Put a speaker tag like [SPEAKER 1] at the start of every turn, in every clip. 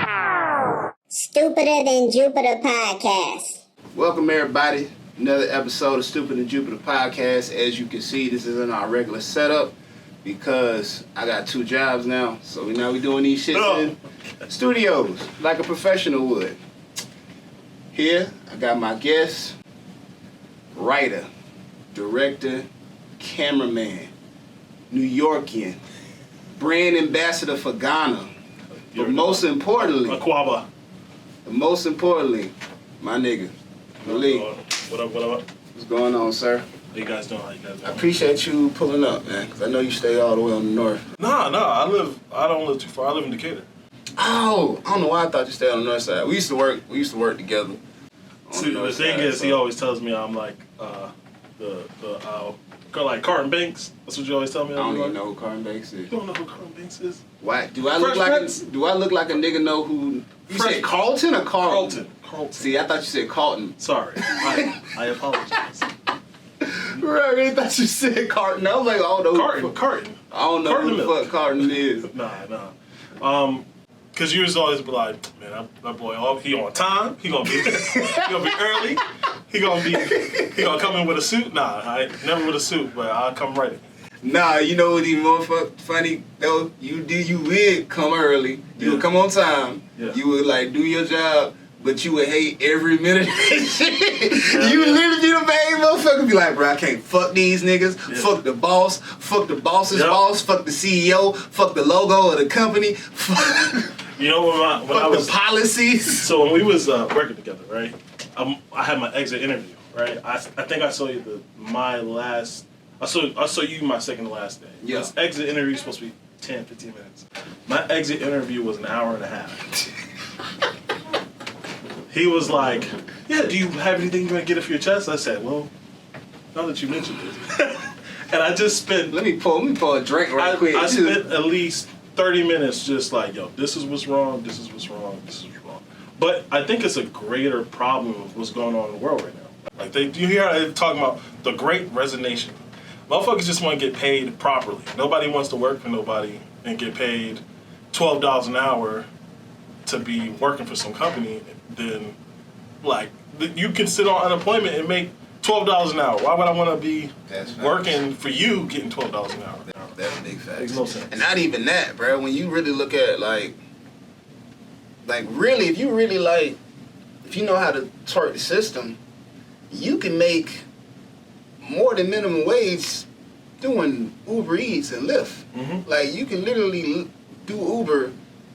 [SPEAKER 1] Stupider Than Jupiter podcast.
[SPEAKER 2] Welcome everybody. Another episode of Stupider Than Jupiter podcast. As you can see, this isn't our regular setup because I got 2 jobs now. So we doing these shits in studios like a professional would. Here, I got my guest, writer, director, cameraman, New Yorkian, brand ambassador for Ghana. But most importantly,
[SPEAKER 3] Aquaba.
[SPEAKER 2] Most importantly, my nigga, Meliek.
[SPEAKER 3] What up?
[SPEAKER 2] What's going on, sir?
[SPEAKER 3] How you guys doing?
[SPEAKER 2] I appreciate you pulling up, man, because I know you stay all the way on the north.
[SPEAKER 3] No, I don't live too far. I live in Decatur.
[SPEAKER 2] Oh, I don't know why I thought you stayed on the north side. We used to work together.
[SPEAKER 3] See, the thing is, he always tells me I'm like like Carton Banks. That's what you always tell me.
[SPEAKER 2] I don't even know who Carton Banks is.
[SPEAKER 3] You don't know who Carton Banks is?
[SPEAKER 2] Why? Do I look like a nigga know who? You said Carlton or Carlton?
[SPEAKER 3] Carlton.
[SPEAKER 2] See, I thought you said Carlton.
[SPEAKER 3] Sorry, I apologize.
[SPEAKER 2] I really thought you said Carton. I was like, oh no.
[SPEAKER 3] Carton.
[SPEAKER 2] I don't know who the fuck Carton is.
[SPEAKER 3] Nah. Cause you was always be like, man, that boy, he on time. He gonna be early. He gonna come in with a suit. Nah, I never with a suit, but I'll come ready.
[SPEAKER 2] Nah, you know what's even more funny though? You would come early. You would come on time. Yeah. You would like do your job, but you would hate every minute of this shit. You would literally be the main motherfucker. Be like, bro, I can't fuck these niggas. Yeah. Fuck the boss. Fuck the boss's boss. Fuck the CEO. Fuck the logo of the company.
[SPEAKER 3] You know when I was
[SPEAKER 2] the policies.
[SPEAKER 3] So when we was working together, right? I had my exit interview, right? I think I saw you I saw you my second to last day.
[SPEAKER 2] Yeah.
[SPEAKER 3] This exit interview was supposed to be 10, 15 minutes. My exit interview was an hour and a half. He was like, yeah, do you have anything you want to get off your chest? I said, well, now that you mentioned it. And I just spent...
[SPEAKER 2] Let me pull a drink right quick.
[SPEAKER 3] I spent at least 30 minutes just like, yo, this is what's wrong, this is what's wrong, this is what's wrong. But I think it's a greater problem of what's going on in the world right now. Like, you hear how they're talking about the great resignation. Motherfuckers just want to get paid properly. Nobody wants to work for nobody and get paid $12 an hour to be working for some company. Then, like, you can sit on unemployment and make $12 an hour. Why would I want to be working for you getting $12 an hour?
[SPEAKER 2] That's big facts.
[SPEAKER 3] Makes no sense.
[SPEAKER 2] And not even that, bro. When you really look at like really, if you know how to twerk the system, you can make more than minimum wage doing Uber Eats and Lyft. Mm-hmm. Like, you can literally do Uber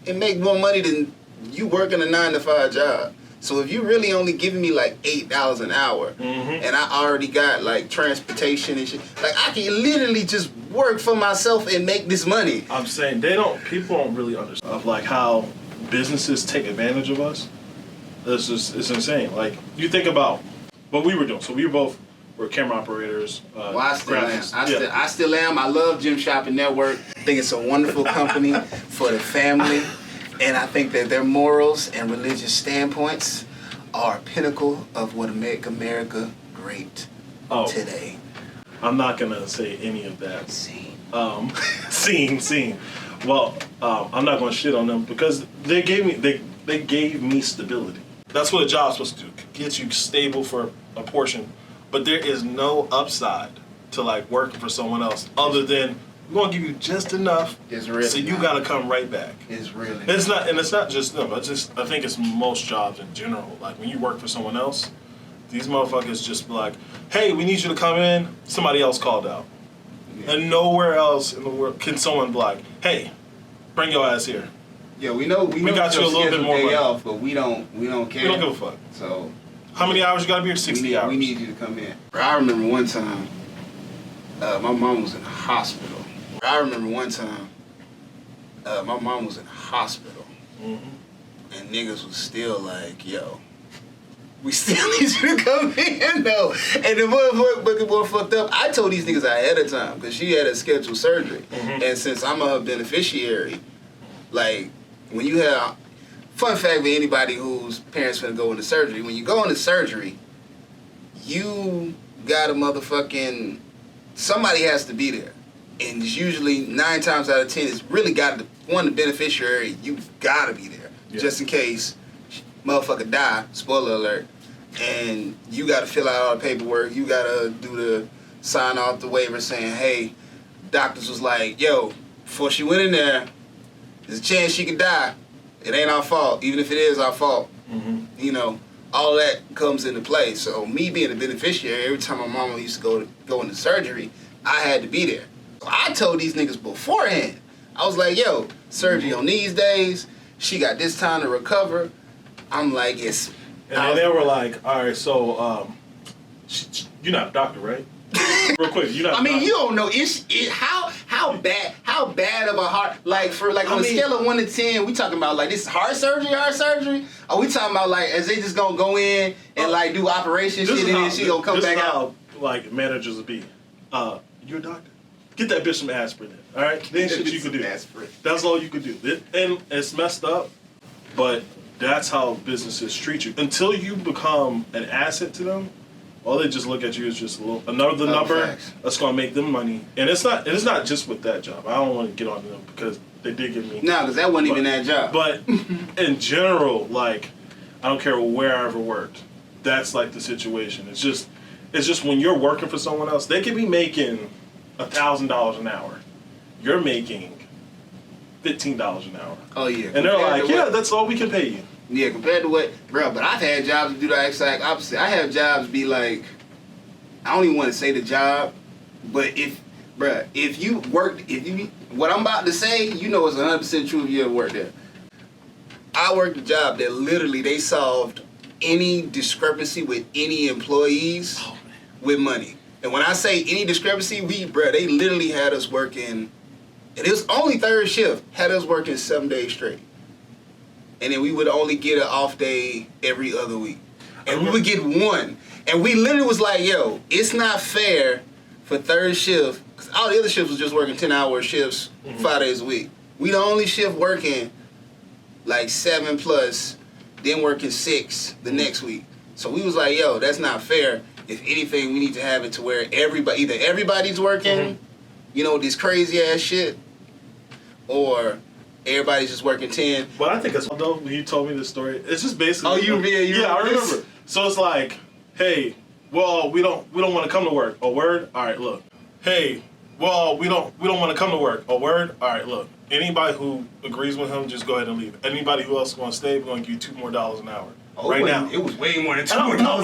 [SPEAKER 2] and make more money than you working a 9-to-5 job. So if you really only giving me like $8 an hour, and I already got like transportation and shit, like I can literally just work for myself and make this money.
[SPEAKER 3] I'm saying people don't really understand of like how businesses take advantage of us. It's insane. Like, you think about what we were doing. So we were camera operators.
[SPEAKER 2] Well, I still am. I love Gym Shopping Network. I think it's a wonderful company for the family. And I think that their morals and religious standpoints are a pinnacle of what make America great today.
[SPEAKER 3] I'm not going to say any of that.
[SPEAKER 2] Scene.
[SPEAKER 3] Well, I'm not going to shit on them because they gave me stability. That's what a job's supposed to do. Get you stable for a portion. But there is no upside to like working for someone else other than we're gonna give you just enough, so you gotta come right back.
[SPEAKER 2] It's really.
[SPEAKER 3] It's not just them. I think it's most jobs in general. Like when you work for someone else, these motherfuckers just be like, "Hey, we need you to come in." Somebody else called out, and nowhere else in the world can someone be like, "Hey, bring your ass here."
[SPEAKER 2] Yeah, we know we
[SPEAKER 3] got you a little bit more money
[SPEAKER 2] off, but we don't care.
[SPEAKER 3] We don't give a fuck.
[SPEAKER 2] So
[SPEAKER 3] how many hours you gotta be here? 60 hours.
[SPEAKER 2] We need you to come in. I remember one time, my mom was in the hospital. And niggas was still like, yo, we still need you to come in, though. And the motherfucker fucked up. I told these niggas ahead of time, because she had a scheduled surgery. Mm-hmm. And since I'm a beneficiary, like, when you have, fun fact for anybody whose parents finna go into surgery, when you go into surgery, you got a motherfucking, somebody has to be there. And it's usually 9 times out of 10, it's really got to, the beneficiary, you gotta be there. just in case motherfucker die, spoiler alert, and you got to fill out all the paperwork, you got to sign off the waiver saying, hey, doctors was like, yo, before she went in there, there's a chance she could die. It ain't our fault, even if it is our fault. You know, all that comes into play. So me being a beneficiary, every time my mama used to go into surgery, I had to be there. So I told these niggas beforehand. I was like, yo, surgery on these days, she got this time to recover. I'm like, it's...
[SPEAKER 3] And then they were like, all right, so you're not a doctor, right? Real quick, you're not.
[SPEAKER 2] I mean, you don't know how bad of a heart, like on a scale of 1 to 10, we talking about like this heart surgery? Are we talking about like is they just gonna go in and like do operation shit and then she gonna come back out?
[SPEAKER 3] Like managers would be, you're a doctor. Get that bitch some aspirin in, all right? Then shit you could do. Aspirin. That's all you could do. And it's messed up, but that's how businesses treat you. Until you become an asset to them, all they just look at you as just another number
[SPEAKER 2] facts.
[SPEAKER 3] That's gonna make them money. And it's not just with that job. I don't want to get on them because they did give me.
[SPEAKER 2] No, because that wasn't even that job.
[SPEAKER 3] But in general, like I don't care where I ever worked. That's like the situation. It's just when you're working for someone else, they could be making $1,000 an hour. You're making $15 an hour.
[SPEAKER 2] Oh yeah.
[SPEAKER 3] And they're like, yeah, that's all we can pay you.
[SPEAKER 2] Yeah, compared to what, bro, but I've had jobs to do the exact opposite. I have jobs be like, I don't even want to say the job, but if you worked, what I'm about to say, you know it's 100% true if you ever worked there. I worked a job that literally they solved any discrepancy with any employees with money. And when I say any discrepancy, they literally had us working, and it was only third shift, had us working 7 days straight. And then we would only get an off day every other week. And we would get one. And we literally was like, yo, it's not fair for third shift, because all the other shifts was just working 10-hour shifts 5 days a week. We the only shift working like 7 plus, then working 6 the next week. So we was like, yo, that's not fair. If anything, we need to have it to where either everybody's working, you know, this crazy ass shit, or everybody's just working 10.
[SPEAKER 3] But I think it's though when you told me this story, it's just basically.
[SPEAKER 2] Oh, yeah,
[SPEAKER 3] I remember. So it's like, hey, well, we don't want to come to work. A word, all right, look. Hey, well, we don't want to come to work. A word, all right, look. Anybody who agrees with him, just go ahead and leave. Anybody who else is going to stay, we're going to give you $2 more an hour.
[SPEAKER 2] Oh,
[SPEAKER 3] right now,
[SPEAKER 2] it was way more than $2 more an hour.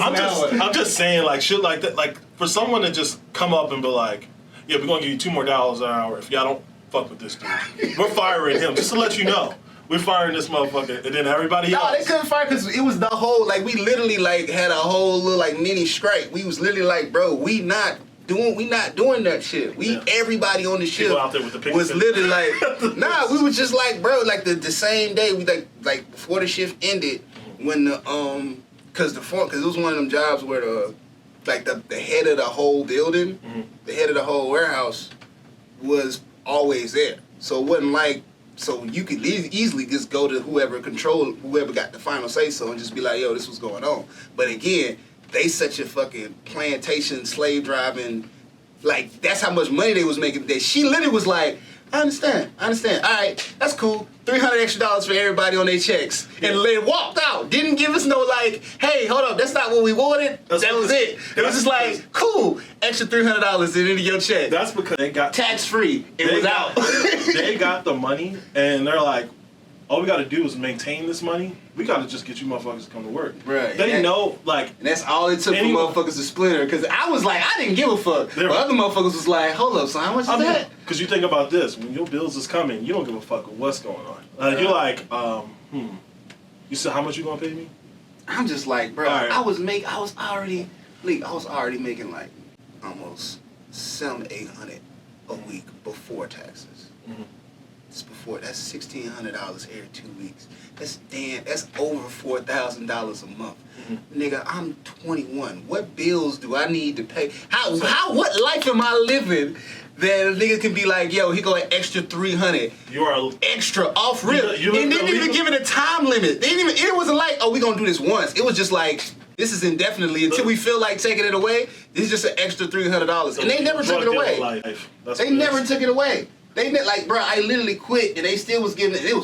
[SPEAKER 3] I'm just saying, like shit like that. Like for someone to just come up and be like, yeah, we're going to give you $2 more an hour if y'all don't fuck with this dude. We're firing him, just to let you know. We're firing this motherfucker, and then everybody else.
[SPEAKER 2] No, they couldn't fire because it was the whole, like, we literally, like, had a whole little, like, mini strike. We was literally like, bro, we not doing that shit. Everybody on the ship
[SPEAKER 3] out there with the
[SPEAKER 2] was literally like, nah, we was just like, bro, like, the same day, we, like, before the shift ended, when the, because it was one of them jobs where the head of the whole building, the head of the whole warehouse was always there. So it wasn't like, so you could easily just go to whoever got the final say so and just be like, yo, this was going on. But again, they such a fucking plantation, slave driving, like that's how much money they was making. That she literally was like, I understand. All right, that's cool. $300 extra for everybody on their checks. And they walked out. Didn't give us no like, hey, hold up, that's not what we wanted. That was it. It was just like, cool, extra $300 into your check.
[SPEAKER 3] That's because they got
[SPEAKER 2] tax free. It was out.
[SPEAKER 3] They got the money, and they're like, all we got to do is maintain this money. We got to just get you motherfuckers to come to work.
[SPEAKER 2] Right.
[SPEAKER 3] They know, like...
[SPEAKER 2] And that's all it took for motherfuckers to splinter. Because I was like, I didn't give a fuck. But other motherfuckers was like, hold up, so how much is that?
[SPEAKER 3] Because you think about this. When your bills is coming, you don't give a fuck with what's going on. You're like, you said how much you going to pay me?
[SPEAKER 2] I'm just like, bro, right. I was already making like almost $700-800 a week before taxes. That's $1,600 every 2 weeks. That's over $4,000 a month. Nigga, I'm 21. What bills do I need to pay? What life am I living that a nigga can be like, yo, he go an extra $300.
[SPEAKER 3] You are extra
[SPEAKER 2] off rip. And they didn't even give it a time limit. It wasn't like, oh, we gonna do this once. It was just like, this is indefinitely until we feel like taking it away. This is just an extra $300. And they never took it away. They never took it away. They like, bro, I literally quit, and they still was giving it. It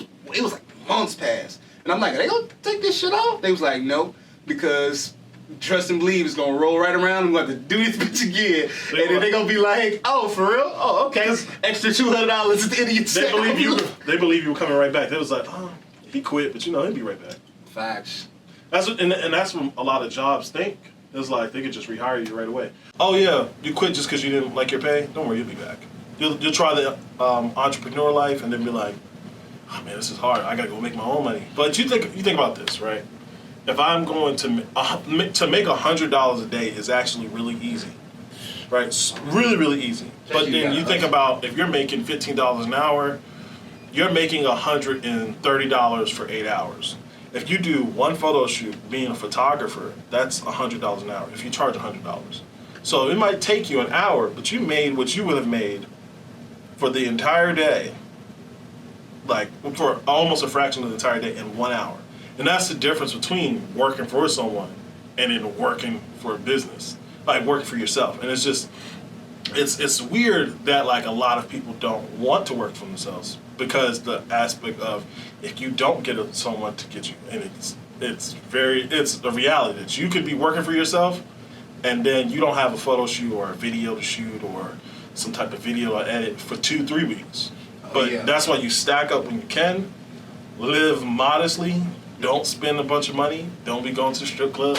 [SPEAKER 2] was like months past, and And I'm like, are they gonna take this shit off? They was like, no, because Trust and Believe is gonna roll right around. I'm going to do this bitch again, and then they gonna be like, "Oh, for real? Oh, okay. Extra $200 at the end of your check."
[SPEAKER 3] They believe you were coming right back. They was like, "Oh, he quit, but he'll be right back."
[SPEAKER 2] Facts.
[SPEAKER 3] That's what, and that's what a lot of jobs think. It's like they could just rehire you right away. Oh yeah, you quit just because you didn't like your pay? Don't worry, you'll be back. You'll try the entrepreneur life and then be like, "Oh man, this is hard. I gotta go make my own money." But you think about this, right? If I'm going to make $100 a day is actually really easy, right? It's really, really easy. But then you think about if you're making $15 an hour, you're making $130 for 8 hours. If you do one photo shoot, being a photographer, that's $100 an hour. If you charge $100, so it might take you an hour, but you made what you would have made for the entire day, like for almost a fraction of the entire day in 1 hour. And that's the difference between working for someone and then working for a business, like working for yourself. And it's just, it's weird that like a lot of people don't want to work for themselves because the aspect of if you don't get someone to get you, and it's a reality that you could be working for yourself and then you don't have a photo shoot or a video to shoot or some type of video to edit for 2-3 weeks. But that's why you stack up when you can, live modestly. Don't spend a bunch of money. Don't be going to the strip club.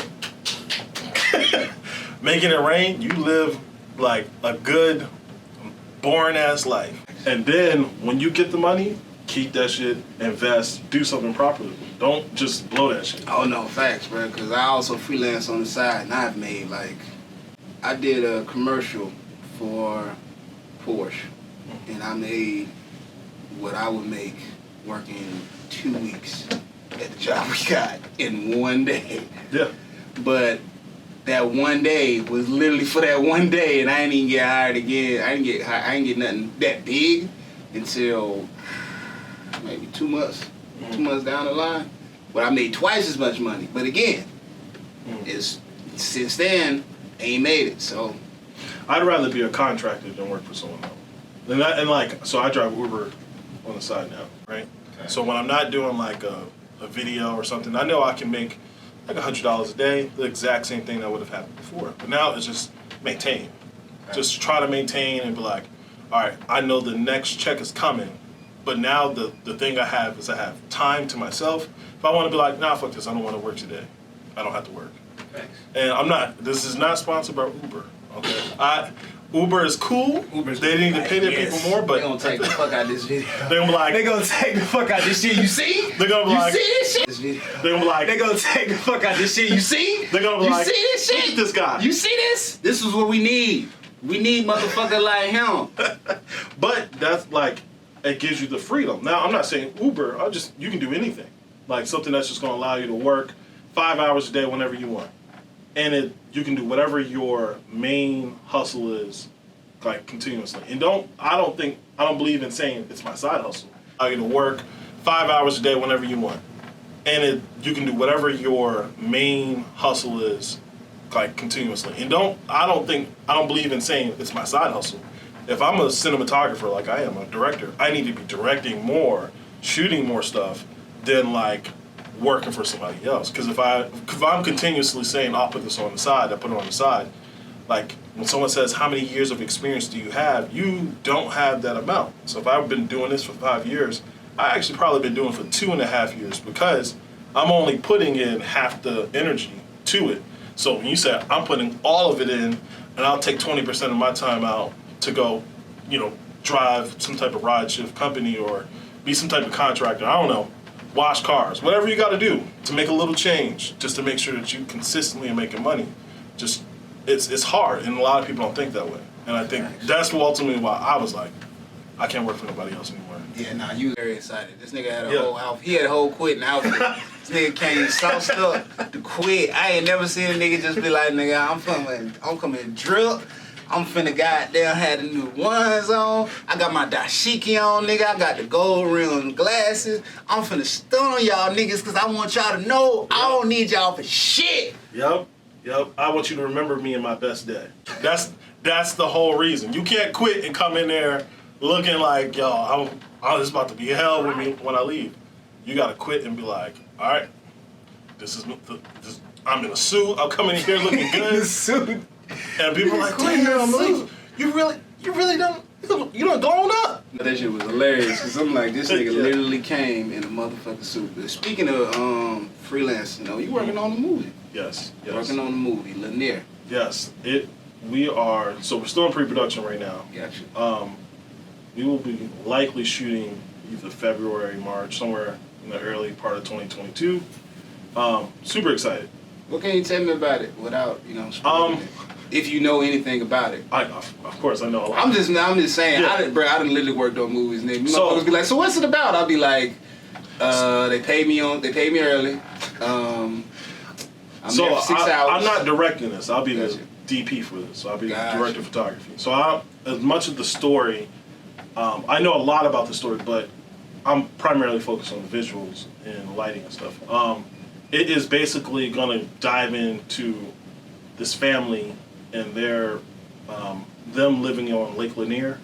[SPEAKER 3] Making it rain. You live like a good, boring-ass life. And then when you get the money, keep that shit, invest, do something properly. Don't just blow that shit.
[SPEAKER 2] Oh, no, facts, bro. Because I also freelance on the side, and I've made, I did a commercial for Porsche, and I made what I would make working 2 weeks at the job we got in 1 day.
[SPEAKER 3] Yeah.
[SPEAKER 2] But that 1 day was literally for that 1 day, and I didn't even get hired again. I didn't get nothing that big until maybe 2 months. 2 months down the line. But I made twice as much money. But again, since then, I ain't made it. So
[SPEAKER 3] I'd rather be a contractor than work for someone else. So I drive Uber on the side now, right? Okay. So when I'm not doing like a video or something, I know I can make like $100 a day, the exact same thing that would have happened before. But now it's just maintain. Okay. Just try to maintain and be like, all right, I know the next check is coming, but now the thing I have is I have time to myself. If I want to be like, nah, fuck this, I don't want to work today. I don't have to work. Thanks. And this is not sponsored by Uber, okay? Uber is cool. They need to pay their people more, but
[SPEAKER 2] they're gonna take the fuck out of this video.
[SPEAKER 3] They're gonna be like,
[SPEAKER 2] they're gonna take the fuck out of this shit. You see?
[SPEAKER 3] They're gonna be like,
[SPEAKER 2] you see this shit? This video.
[SPEAKER 3] They're gonna be like,
[SPEAKER 2] they're gonna take the fuck out of this shit. You see?
[SPEAKER 3] They're gonna be
[SPEAKER 2] you
[SPEAKER 3] like,
[SPEAKER 2] see this shit?
[SPEAKER 3] Look at this guy.
[SPEAKER 2] You see this? This is what we need. We need motherfucker like him.
[SPEAKER 3] But that's like, it gives you the freedom. Now I'm not saying Uber. You can do anything. Like something that's just gonna allow you to work 5 hours a day whenever you want. And you can do whatever your main hustle is, like continuously. And I don't believe in saying it's my side hustle. I can work 5 hours a day whenever you want. And you can do whatever your main hustle is, like continuously. And I don't believe in saying it's my side hustle. If I'm a cinematographer like I am, a director, I need to be directing more, shooting more stuff than like working for somebody else. Because if I'm continuously saying I'll put this on the side, I put it on the side. Like when someone says how many years of experience do you have, you don't have that amount. So if I've been doing this for 5 years, I actually probably been doing it for 2.5 years because I'm only putting in half the energy to it. So when you say I'm putting all of it in, and I'll take 20% of my time out to go, drive some type of ride shift company or be some type of contractor. I don't know. Wash cars, whatever you got to do to make a little change, just to make sure that you consistently are making money. Just it's hard, and a lot of people don't think that way. And I think that's ultimately why I was like, I can't work for nobody else anymore.
[SPEAKER 2] Yeah, nah, you very excited. This nigga had a whole outfit. He had a whole quitting outfit. This nigga came sauced up to quit. I ain't never seen a nigga just be like, nigga, I'm coming drip. I'm finna goddamn had the new ones on. I got my dashiki on, nigga. I got the gold rim glasses. I'm finna stun on y'all niggas because I want y'all to know I don't need y'all for shit.
[SPEAKER 3] Yep. I want you to remember me in my best day. That's the whole reason. You can't quit and come in there looking like, yo, it's about to be hell with me when I leave. you got to quit and be like, all right, I'm in a suit. I'm coming in here looking good.
[SPEAKER 2] Suit.
[SPEAKER 3] And people are like, damn, Malik, you really don't, you done grown up.
[SPEAKER 2] That shit was hilarious because I'm like, this nigga literally came in a motherfucking suit. But speaking of freelance, you working on a movie.
[SPEAKER 3] Yes.
[SPEAKER 2] Working on a movie, Lanier.
[SPEAKER 3] Yes, we're still in pre-production right now.
[SPEAKER 2] Gotcha.
[SPEAKER 3] We will be likely shooting either February, March, somewhere in the early part of 2022. Super excited.
[SPEAKER 2] What can you tell me about it without, spoiling it? If you know anything about it.
[SPEAKER 3] Of course I know a lot.
[SPEAKER 2] I'm just saying,
[SPEAKER 3] Yeah.
[SPEAKER 2] I done literally worked on movies, and motherfuckers be like, so what's it about? I'll be like, they paid me early. I'm there for 6 hours.
[SPEAKER 3] I'm not directing this. I'll be
[SPEAKER 2] Gotcha.
[SPEAKER 3] the DP for this. So I'll be
[SPEAKER 2] Gotcha.
[SPEAKER 3] the director of photography. So as much of the story, I know a lot about the story, but I'm primarily focused on the visuals and lighting and stuff. It is basically going to dive into this family and them living on Lake Lanier.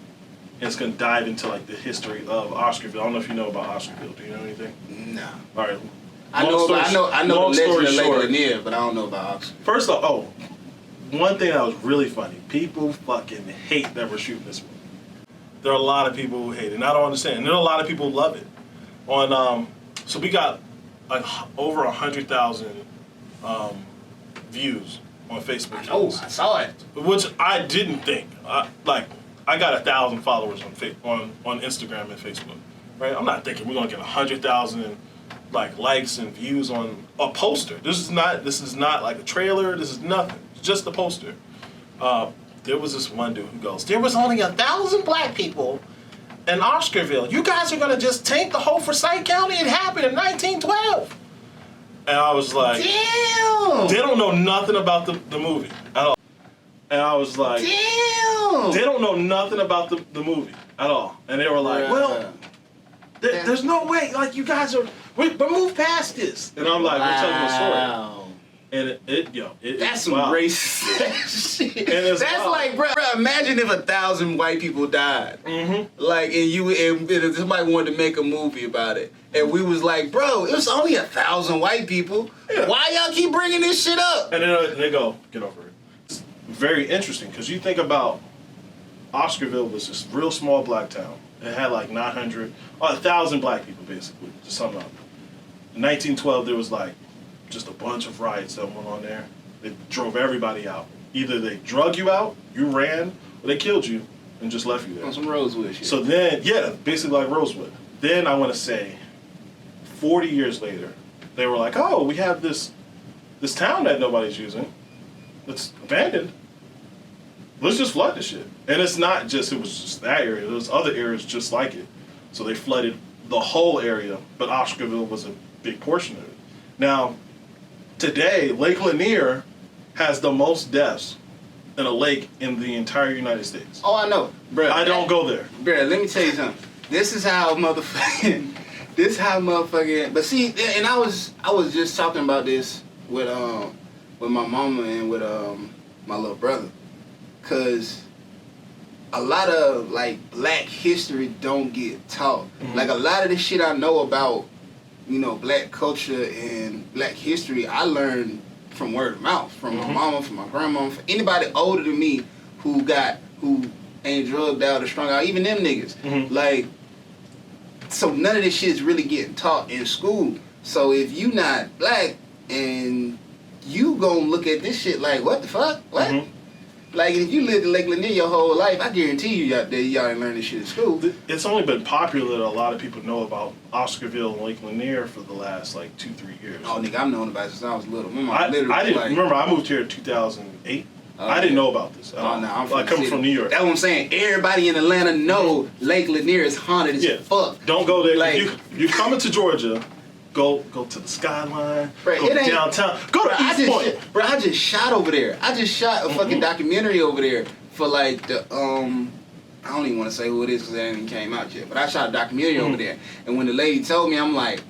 [SPEAKER 3] And it's going to dive into like the history of Oscarville. I don't know if you know about Oscarville. Do you know anything?
[SPEAKER 2] No.
[SPEAKER 3] All right.
[SPEAKER 2] I know the
[SPEAKER 3] long
[SPEAKER 2] legend
[SPEAKER 3] story
[SPEAKER 2] of Lake
[SPEAKER 3] short,
[SPEAKER 2] Lanier, but I don't know about Oxford.
[SPEAKER 3] First off, one thing that was really funny. People fucking hate that we're shooting this movie. There are a lot of people who hate it, and I don't understand. And there are a lot of people who love it. So we got like over 100,000 views on Facebook.
[SPEAKER 2] Oh, I saw it.
[SPEAKER 3] Which I didn't think. I got 1,000 followers on Instagram and Facebook. Right? I'm not thinking we're gonna get 100,000 likes and views on a poster. This is not like a trailer. This is nothing. It's just a poster. There was this one dude who goes, there was only 1,000 black people in Oscarville. You guys are gonna just tank the whole Forsyth County? It happened in 1912. And I was like,
[SPEAKER 2] damn.
[SPEAKER 3] They don't know nothing about the movie at all. And I was like,
[SPEAKER 2] damn.
[SPEAKER 3] They don't know nothing about the movie at all. And they were like, well, there's no way. Like, you guys are, but move past this. And I'm like, we're telling the story. And
[SPEAKER 2] that's some racist shit.
[SPEAKER 3] And it's
[SPEAKER 2] that's
[SPEAKER 3] wild.
[SPEAKER 2] like, bro, imagine if 1,000 white people died.
[SPEAKER 3] Mm-hmm.
[SPEAKER 2] And somebody wanted to make a movie about it. And we was like, bro, it was only 1,000 white people. Yeah. Why y'all keep bringing this shit up?
[SPEAKER 3] And then they go, get over it. It's very interesting, because you think about Oscarville was this real small black town. It had like 1,000 black people, basically, to sum up. In 1912, there was just a bunch of riots that went on there. They drove everybody out. Either they drug you out, you ran, or they killed you and just left you there.
[SPEAKER 2] On some Rosewood shit.
[SPEAKER 3] So then, basically like Rosewood. Then I want to say, 40 years later, they were like, oh, we have this town that nobody's using. It's abandoned. Let's just flood this shit. And it was just that area. There was other areas just like it. So they flooded the whole area, but Oscarville was a big portion of it. Now, today, Lake Lanier has the most deaths in a lake in the entire United States.
[SPEAKER 2] Oh, I know. Bruh,
[SPEAKER 3] I don't go there.
[SPEAKER 2] Bruh, let me tell you something. This is how motherfucking... But see, and I was just talking about this with my mama and with my little brother. Because a lot of, black history don't get taught. Mm-hmm. A lot of the shit I know about, black culture and black history, I learned from word of mouth, from my mama, from my grandmama, from anybody older than me who ain't drugged out or strung out, even them niggas. Mm-hmm. So none of this shit is really getting taught in school. So if you not black and you gonna look at this shit like, what the fuck? What? Mm-hmm. If you lived in Lake Lanier your whole life, I guarantee you y'all ain't learned this shit in school.
[SPEAKER 3] It's only been popular that a lot of people know about Oscarville and Lake Lanier for the last 2-3 years.
[SPEAKER 2] Oh, nigga, I've known about it since I was little.
[SPEAKER 3] I didn't remember. I moved here in 2008. I didn't know about this.
[SPEAKER 2] Oh, no, I'm
[SPEAKER 3] coming from New York.
[SPEAKER 2] That's what I'm saying. Everybody in Atlanta know Lake Lanier is haunted as fuck.
[SPEAKER 3] Don't go there. If you coming to Georgia, go to the Skyline, go downtown, go to East Point.
[SPEAKER 2] I just shot over there. I just shot a fucking documentary over there for I don't even want to say who it is because it ain't even came out yet. But I shot a documentary over there. And when the lady told me, I'm like,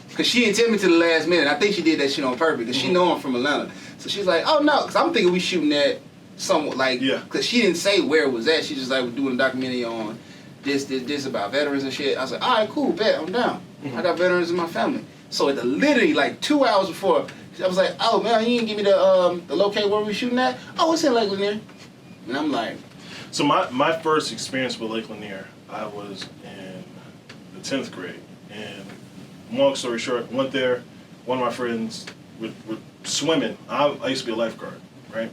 [SPEAKER 2] because she didn't tell me to the last minute. I think she did that shit on purpose because she know I'm from Atlanta. So she's like, oh no, because I'm thinking we shooting that somewhat because she didn't say where it was at. She just we're doing a documentary on this about veterans and shit. I was like, all right, cool, bet, I'm down. I got veterans in my family. So literally like 2 hours before, I was like, oh man, you didn't give me the locate where we shooting at? Oh, it's in Lake Lanier. And I'm like,
[SPEAKER 3] so my first experience with Lake Lanier, I was in the 10th grade, and long story short, went there. One of my friends were swimming. I used to be a lifeguard, right?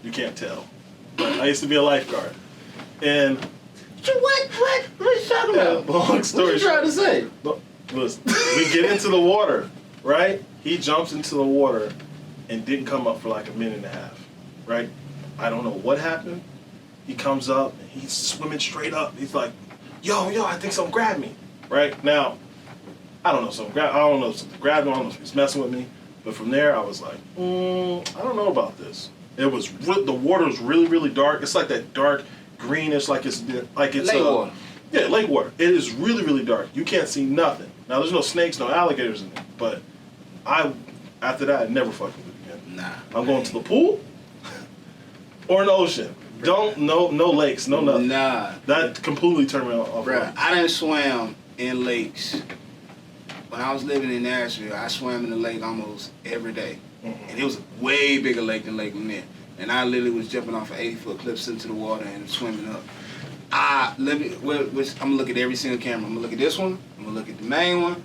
[SPEAKER 3] You can't tell, but I used to be a lifeguard, and
[SPEAKER 2] what you talking about?
[SPEAKER 3] Long story
[SPEAKER 2] what you trying to say?
[SPEAKER 3] Listen, we get into the water, right? He jumps into the water and didn't come up for like a minute and a half, right? I don't know what happened. He comes up and he's swimming straight up. He's like, yo, I think something grabbed me, right? Now, I don't know something grabbed me. I don't know if he's messing with me. But from there, I was like, I don't know about this. It was the water was really, really dark. It's like that dark greenish, like it's
[SPEAKER 2] lake water.
[SPEAKER 3] Yeah, lake water. It is really, really dark. You can't see nothing. Now, there's no snakes, no alligators in it. But after that, I never fucking with it again.
[SPEAKER 2] Nah.
[SPEAKER 3] I'm going to the pool or an ocean. No lakes, no nothing.
[SPEAKER 2] Nah.
[SPEAKER 3] That completely turned me off.
[SPEAKER 2] Bruh, I done swam in lakes. When I was living in Nashville, I swam in the lake almost every day. Mm-hmm. And it was a way bigger lake than Lake Lanier. And I literally was jumping off an 80-foot cliff into the water and swimming up. I'm gonna look at every single camera. I'm gonna look at this one. I'm gonna look at the main one.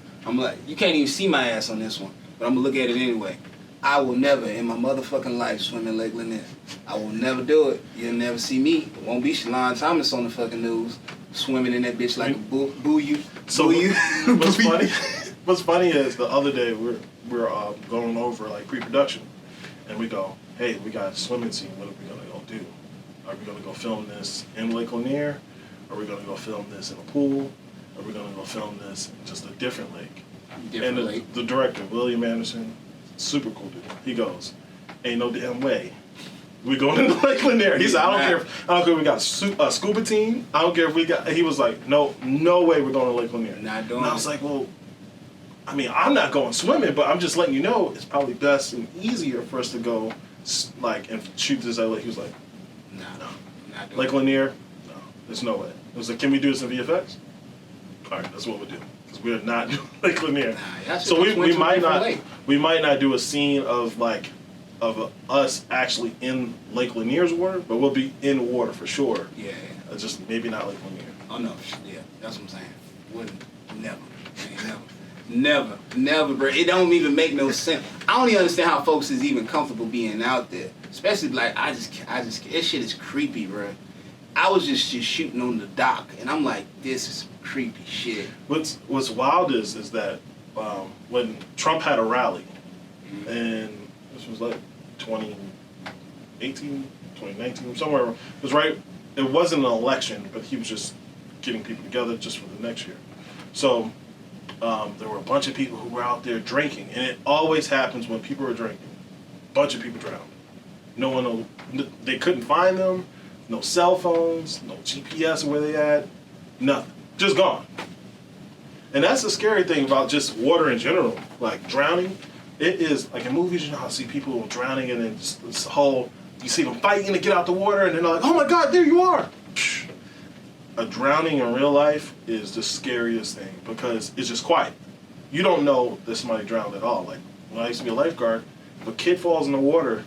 [SPEAKER 2] You can't even see my ass on this one, but I'm gonna look at it anyway. I will never in my motherfucking life swim in Lake Lanier. I will never do it. You'll never see me. It won't be Shalon Thomas on the fucking news swimming in that bitch like a boo you.
[SPEAKER 3] So what's funny is the other day we're going over like pre-production, and we go, hey, we got a swimming scene. What are we gonna go do? Are we gonna go film this in Lake Lanier? Are we gonna go film this in a pool? Are we gonna go film this in just a different lake? The director, William Anderson, super cool dude. He goes, ain't no damn way we going into Lake Lanier. He said, I don't care if we got a scuba team. I don't care if we got. He was like, no way we're going to Lake Lanier.
[SPEAKER 2] Not doing.
[SPEAKER 3] And I was like, well, I mean, I'm not going swimming, but I'm just letting you know it's probably best and easier for us to go and shoot this at lake. He was like, no,
[SPEAKER 2] not doing
[SPEAKER 3] Lake Lanier, no, there's no way. It was like, can we do this in VFX? All right, that's what we'll do. Because we're not doing Lake Lanier. So we might not do a scene of us actually in Lake Lanier's water, but we'll be in water for sure.
[SPEAKER 2] Yeah.
[SPEAKER 3] Just maybe not Lake Lanier.
[SPEAKER 2] Oh no, yeah, that's what I'm saying. Wouldn't, never, bro. It don't even make no sense. I don't even understand how folks is even comfortable being out there. Especially like I just this shit is creepy, bro. I was just shooting on the dock, and I'm like, this is creepy shit.
[SPEAKER 3] What's wild is that when Trump had a rally, and this was like 2018, 2019, somewhere. It was right. It wasn't an election, but he was just getting people together just for the next year. So there were a bunch of people who were out there drinking, and it always happens when people are drinking. A bunch of people drowned. They couldn't find them. No cell phones, no GPS where they at, nothing. Just gone. And that's the scary thing about just water in general, like drowning. It is, like in movies, you know how you see people drowning and then this whole, you see them fighting to get out the water and then they're like, oh my God, there you are. A drowning in real life is the scariest thing because it's just quiet. You don't know that somebody drowned at all. Like when I used to be a lifeguard, if a kid falls in the water,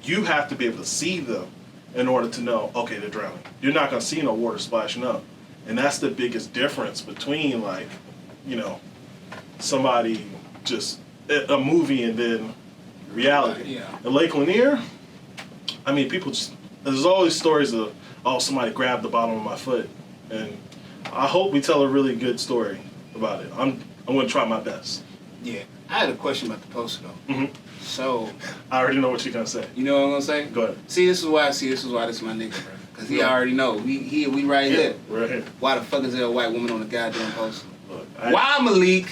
[SPEAKER 3] you have to be able to see them in order to know, okay, they're drowning. You're not going to see no water splashing up. And that's the biggest difference between, like, you know, somebody just, a movie and then reality.
[SPEAKER 2] Yeah.
[SPEAKER 3] In Lake Lanier, I mean, people just, there's always stories of, oh, somebody grabbed the bottom of my foot. And I hope we tell a really good story about it. I'm going to try my best.
[SPEAKER 2] Yeah. I had a question about the poster, though.
[SPEAKER 3] Mm-hmm.
[SPEAKER 2] So
[SPEAKER 3] I already know what you're gonna say.
[SPEAKER 2] You know what I'm gonna say?
[SPEAKER 3] Go ahead.
[SPEAKER 2] This is why this is my nigga, bro. Cause he already know. We right here.
[SPEAKER 3] Right here.
[SPEAKER 2] Why the fuck is there a white woman on the goddamn poster?
[SPEAKER 3] Look,
[SPEAKER 2] why Meliek?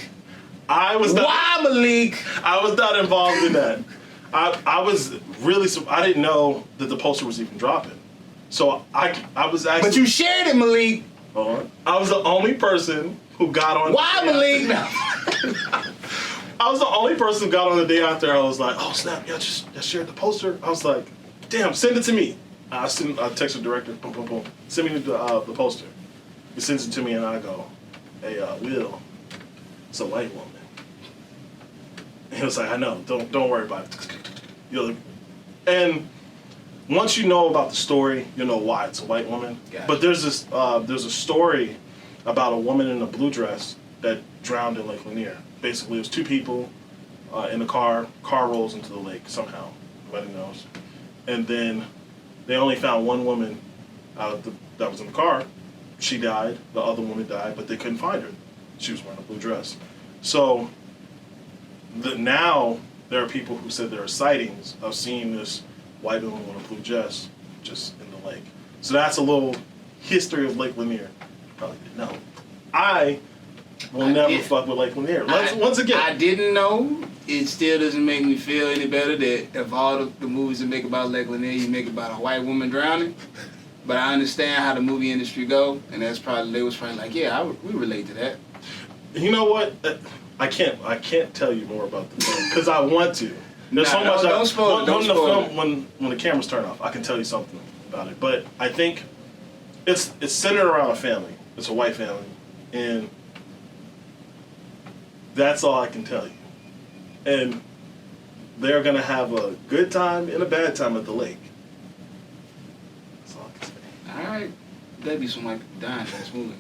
[SPEAKER 2] Why Meliek?
[SPEAKER 3] I was not involved in that. I was really I didn't know that the poster was even dropping. So I was actually.
[SPEAKER 2] But you shared it, Meliek.
[SPEAKER 3] Hold on. I was the only person who got on.
[SPEAKER 2] Why Meliek?
[SPEAKER 3] I was the only person who got on the day after. I was like, oh snap, yeah, just shared the poster. I was like, damn, send it to me. I text the director, boom, boom, boom. Send me the poster. He sends it to me and I go, hey, Will, it's a white woman. And he was like, I know, don't worry about it. And once you know about the story, you know why it's a white woman.
[SPEAKER 2] Gotcha.
[SPEAKER 3] But there's a story about a woman in a blue dress that drowned in Lake Lanier. Basically, it was two people in a car. Car rolls into the lake somehow. Nobody knows. And then they only found one woman that was in the car. She died. The other woman died, but they couldn't find her. She was wearing a blue dress. So now there are people who said there are sightings of seeing this white woman in a blue dress just in the lake. So that's a little history of Lake Lanier. Probably didn't know. I will never fuck with Lake Lanier. Once again,
[SPEAKER 2] I didn't know. It still doesn't make me feel any better that of all the movies that make about Lake Lanier, you make about a white woman drowning. But I understand how the movie industry go, and they was probably like, yeah, we relate to that.
[SPEAKER 3] You know what? I can't tell you more about the film because I want to. There's so much.
[SPEAKER 2] Don't spoil it.
[SPEAKER 3] When the cameras turn off, I can tell you something about it. But I think it's centered around a family. It's a white family, and that's all I can tell you. And they're gonna have a good time and a bad time at the lake. That's all I can say.
[SPEAKER 2] All right, better be some white people dying in this movie.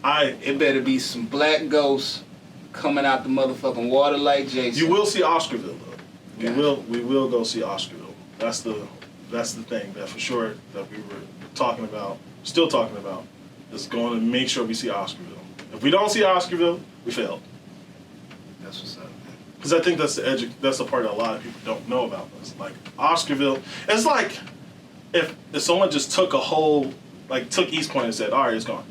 [SPEAKER 2] It better be some black ghosts coming out the motherfucking water like Jason.
[SPEAKER 3] You will see Oscarville though.
[SPEAKER 2] Gotcha.
[SPEAKER 3] We will go see Oscarville. That's the thing that for sure that we were talking about, still talking about, is going to make sure we see Oscarville. If we don't see Oscarville, we failed.
[SPEAKER 2] That's what's up, man.
[SPEAKER 3] Because I think that's the part that a lot of people don't know about this. Like Oscarville, it's like if someone just took took East Point and said, all right, it's gone.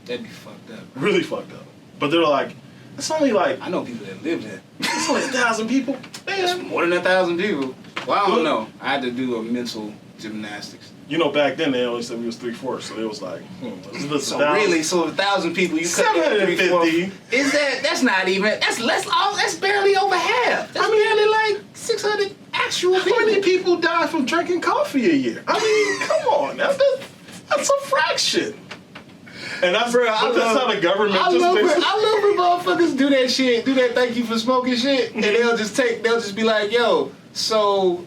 [SPEAKER 2] That'd be fucked up.
[SPEAKER 3] Really fucked up. But they're like, it's only like,
[SPEAKER 2] I know people that live there.
[SPEAKER 3] it's only 1,000 people.
[SPEAKER 2] It's more than 1,000 people. Well, I don't know. I had to do a mental gymnastics.
[SPEAKER 3] You know, back then they only said we was 3/4, so it was like,
[SPEAKER 2] so 1,000 people, you cut
[SPEAKER 3] 750.
[SPEAKER 2] Is that's not even, that's barely over half. That's barely like 600 actual people.
[SPEAKER 3] How many people die from drinking coffee a year? I mean, come on, that's a fraction. And that's how the government
[SPEAKER 2] I love when motherfuckers do that shit, do that thank you for smoking shit, and they'll just be like, yo, so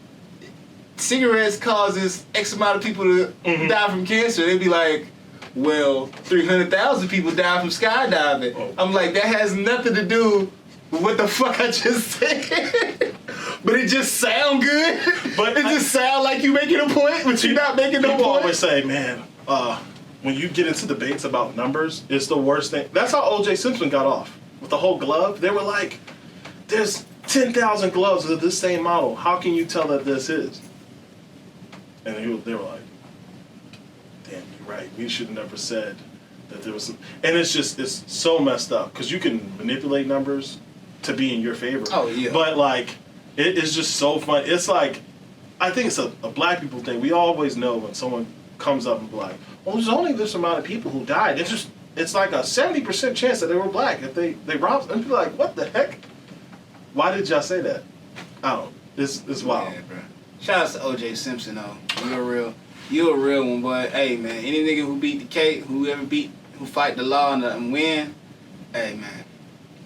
[SPEAKER 2] cigarettes causes X amount of people to die from cancer. They'd be like, well, 300,000 people die from skydiving.
[SPEAKER 3] Oh.
[SPEAKER 2] I'm like, that has nothing to do with what the fuck I just said. But it just sound good. But it just sound like you making a point, but you're not making no point.
[SPEAKER 3] People always say, man, when you get into debates about numbers, it's the worst thing. That's how O.J. Simpson got off with the whole glove. They were like, there's 10,000 gloves of this same model. How can you tell that this is? And they were like, damn, you're right. We should have never said that there was some. And it's so messed up because you can manipulate numbers to be in your favor.
[SPEAKER 2] Oh, yeah.
[SPEAKER 3] But like, it is just so fun. It's like, I think it's a black people thing. We always know when someone comes up and be like, well, there's only this amount of people who died. It's like a 70% chance that they were black if they robbed. And people are like, what the heck? Why did y'all say that? I don't know. It's wild.
[SPEAKER 2] Yeah, bro. Shout out to O.J. Simpson though. You a real one, boy. Hey man, any nigga who beat the cake, who fight the law and win, hey man,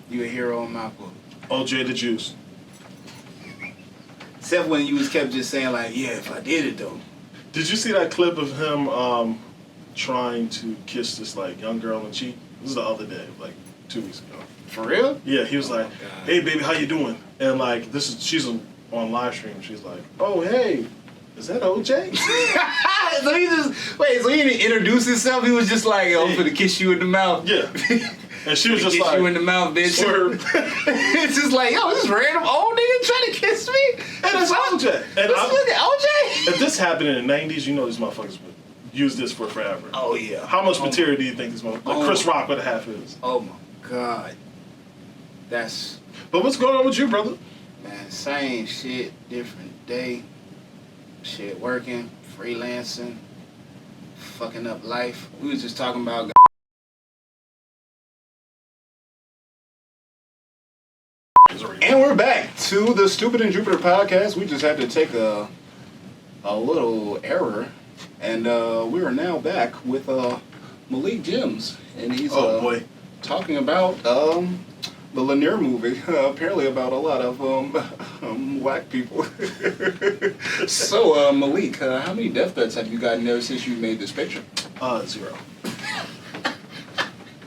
[SPEAKER 2] you a hero in my book.
[SPEAKER 3] O.J. the Juice.
[SPEAKER 2] Except when you kept just saying like, yeah, if I did it though.
[SPEAKER 3] Did you see that clip of him trying to kiss this like young girl on the cheek? This is the other day, like 2 weeks ago.
[SPEAKER 2] For real?
[SPEAKER 3] Yeah, he was like, hey baby, how you doing? And like she's on live stream. She's like, oh hey, is that OJ?
[SPEAKER 2] So he didn't introduce himself. He was just like, I'm gonna kiss you in the mouth.
[SPEAKER 3] Yeah. And she was just
[SPEAKER 2] kiss
[SPEAKER 3] like,
[SPEAKER 2] you in the mouth, bitch. It's just like, yo, this random old nigga trying to kiss me.
[SPEAKER 3] And it's OJ. And
[SPEAKER 2] look at OJ.
[SPEAKER 3] If this happened in the 90s, you know these motherfuckers would use this for forever.
[SPEAKER 2] Oh yeah.
[SPEAKER 3] How much material do you think these motherfuckers? Like Chris Rock would have his.
[SPEAKER 2] Oh my god.
[SPEAKER 3] But what's going on with you, brother?
[SPEAKER 2] Man, same shit, different day. Shit, working, freelancing, fucking up life. We was just talking about. And we're back to the Stupid and Jupiter podcast. We just had to take a little error, and we are now back with Meliek Gems, and he's
[SPEAKER 3] boy,
[SPEAKER 2] talking about the Lanier movie, apparently about a lot of whack people. So, Malik, how many death threats have you gotten ever since you made this picture?
[SPEAKER 3] 0.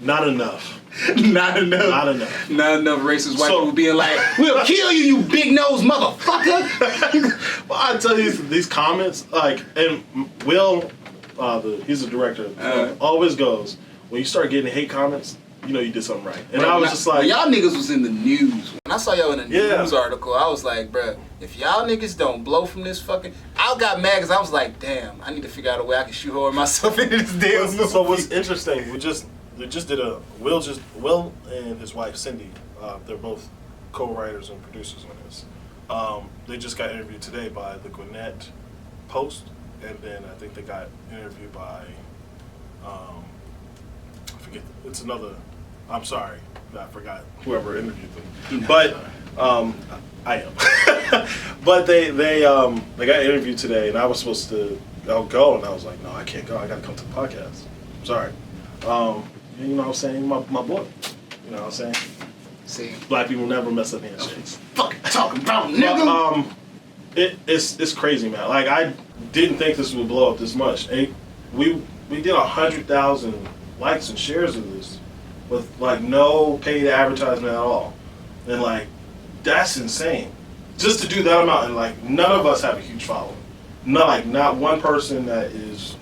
[SPEAKER 3] Not enough.
[SPEAKER 2] Not enough.
[SPEAKER 3] Not enough.
[SPEAKER 2] Not enough racist white people being like, "We'll kill you, you big nose motherfucker."
[SPEAKER 3] Well, I tell you these comments, like, and Will, he's the director, always goes, when you start getting hate comments, you know you did something right. And I was just like,
[SPEAKER 2] y'all niggas was in the news. When I saw y'all in a news article, I was like, bruh, if y'all niggas don't blow from this fucking... I got mad because I was like, damn, I need to figure out a way I can shoehorn myself into this damn movie.
[SPEAKER 3] So what's interesting, we just did Will and his wife Cindy, they're both co-writers and producers on this. They just got interviewed today by the Gwinnett Post, and then I think they got interviewed by, I forget, it's another, I'm sorry, I forgot whoever interviewed them. But, I am. But they got interviewed today, and I was supposed to go, and I was like, no, I can't go, I gotta come to the podcast. I'm sorry. You know what I'm saying? My boy. You know what I'm saying?
[SPEAKER 2] See,
[SPEAKER 3] Black people never mess up handshakes.
[SPEAKER 2] Fucking talking about nigga.
[SPEAKER 3] It's crazy, man. Like, I didn't think this would blow up this much. And we did 100,000 likes and shares of this with like no paid advertisement at all, and like that's insane. Just to do that amount, and like none of us have a huge following. Not one person that is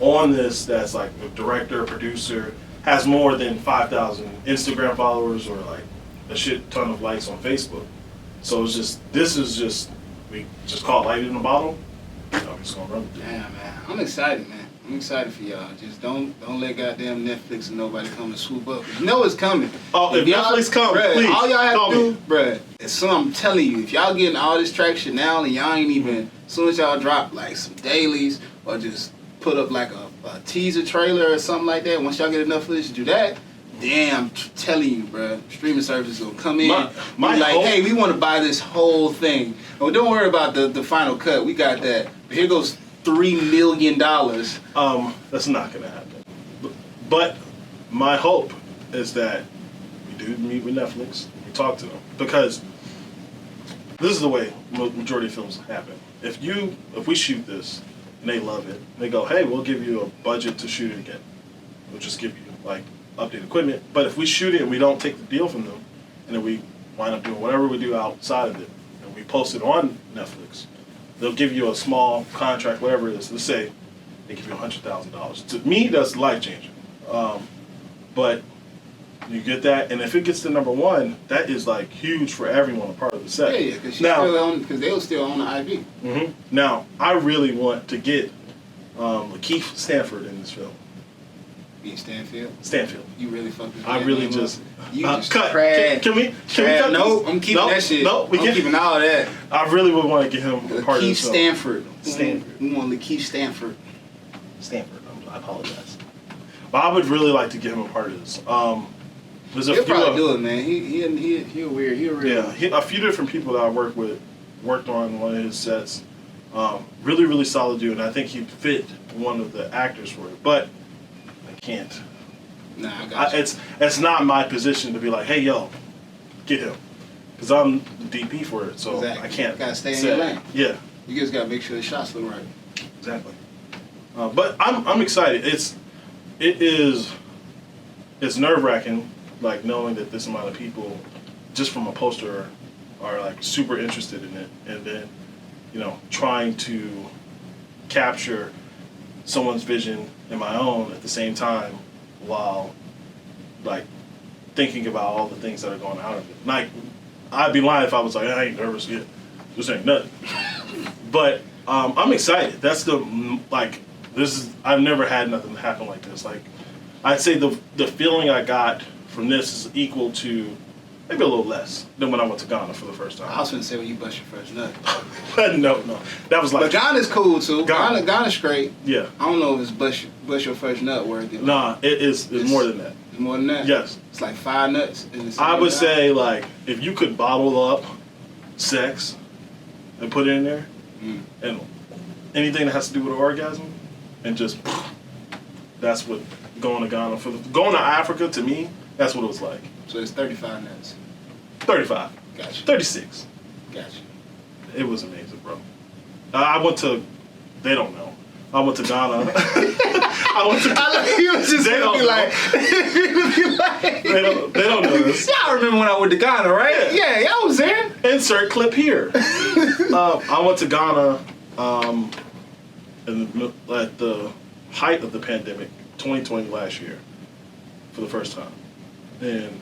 [SPEAKER 3] on this that's like a director, producer, has more than 5,000 Instagram followers or like a shit ton of likes on Facebook. So it's just, we just call it lightning in a bottle. You know, we're just gonna run with it.
[SPEAKER 2] Yeah, man. I'm excited, man. I'm excited for y'all. Just don't let goddamn Netflix and nobody come and swoop up. You know it's coming.
[SPEAKER 3] Oh, if Netflix comes, please,
[SPEAKER 2] all y'all have
[SPEAKER 3] call
[SPEAKER 2] to do,
[SPEAKER 3] me.
[SPEAKER 2] bruh, is so I'm telling you, if y'all getting all this traction now and y'all ain't even, as soon as y'all drop like some dailies or just put up like a teaser trailer or something like that, once y'all get enough footage to do that, damn, I'm telling you, bruh, streaming services will come in.
[SPEAKER 3] My
[SPEAKER 2] like,
[SPEAKER 3] hope,
[SPEAKER 2] hey, we want to buy this whole thing. Oh, don't worry about the final cut. We got that. But here goes $3 million.
[SPEAKER 3] That's not gonna happen. But my hope is that we do meet with Netflix, we talk to them, because this is the way majority of films happen. If we shoot this and they love it, they go, hey, we'll give you a budget to shoot it again. We'll just give you like updated equipment. But if we shoot it and we don't take the deal from them, and then we wind up doing whatever we do outside of it, and we post it on Netflix, they'll give you a small contract, whatever it is. Let's say they give you $100,000. To me, that's life changing. But you get that, and if it gets to number one, that is like huge for everyone a part of the set.
[SPEAKER 2] Yeah, because they'll still own the IP.
[SPEAKER 3] Mm-hmm. Now, I really want to get Lakeith Stanfield in this film.
[SPEAKER 2] Being Stanfield?
[SPEAKER 3] Stanfield.
[SPEAKER 2] You really fucking.
[SPEAKER 3] I really just.
[SPEAKER 2] You just
[SPEAKER 3] cut.
[SPEAKER 2] Crad.
[SPEAKER 3] Can we cut?
[SPEAKER 2] No, I'm keeping that shit.
[SPEAKER 3] No, we
[SPEAKER 2] I'm
[SPEAKER 3] can't.
[SPEAKER 2] keeping all that.
[SPEAKER 3] I really would want to get him a part of
[SPEAKER 2] Lakeith
[SPEAKER 3] this film.
[SPEAKER 2] Stanford. We want Lakeith Stanford.
[SPEAKER 3] I apologize. But I would really like to get him a part of this.
[SPEAKER 2] He'll probably do it, man. He'll weird.
[SPEAKER 3] A few different people that I worked on one of his sets. Really solid dude, and I think he'd fit one of the actors for it. But I can't.
[SPEAKER 2] Nah, I got you.
[SPEAKER 3] It's not my position to be like, hey, yo, get him, because I'm the DP for it, so
[SPEAKER 2] exactly.
[SPEAKER 3] I can't.
[SPEAKER 2] You gotta stay in your lane.
[SPEAKER 3] Yeah.
[SPEAKER 2] You just gotta make sure the shots look right.
[SPEAKER 3] Exactly. But I'm excited. It's nerve-wracking, like knowing that this amount of people, just from a poster, are like super interested in it, and then, you know, trying to capture someone's vision and my own at the same time, while like thinking about all the things that are going out of it. Like, I'd be lying if I was like, I ain't nervous yet. This ain't nothing. But I'm excited. That's I've never had nothing happen like this. Like, I'd say the feeling I got from this is equal to maybe a little less than when I went to Ghana for the first time.
[SPEAKER 2] I was gonna say when you bust your first nut.
[SPEAKER 3] No. That was like.
[SPEAKER 2] But Ghana's cool too. Ghana's great.
[SPEAKER 3] Yeah.
[SPEAKER 2] I don't know if it's bust your first nut worthy.
[SPEAKER 3] Nah, it's more than that.
[SPEAKER 2] It's more than that?
[SPEAKER 3] Yes.
[SPEAKER 2] It's like 5 nuts in the same
[SPEAKER 3] I would
[SPEAKER 2] guy.
[SPEAKER 3] say, like, if you could bottle up sex and put it in there, and anything that has to do with an orgasm, and just, that's what going to Ghana, going to Africa, to me, that's what it was like.
[SPEAKER 2] So it's 35 nuts.
[SPEAKER 3] 35.
[SPEAKER 2] Gotcha.
[SPEAKER 3] 36.
[SPEAKER 2] Gotcha.
[SPEAKER 3] It was amazing, bro. I went to. They don't know. I went to Ghana. I went to.
[SPEAKER 2] He was just
[SPEAKER 3] They don't
[SPEAKER 2] be like,
[SPEAKER 3] they don't know this.
[SPEAKER 2] Y'all remember when I went to Ghana, right? Yeah, y'all was there.
[SPEAKER 3] Insert clip here. I went to Ghana at the height of the pandemic, 2020 last year, for the first time. And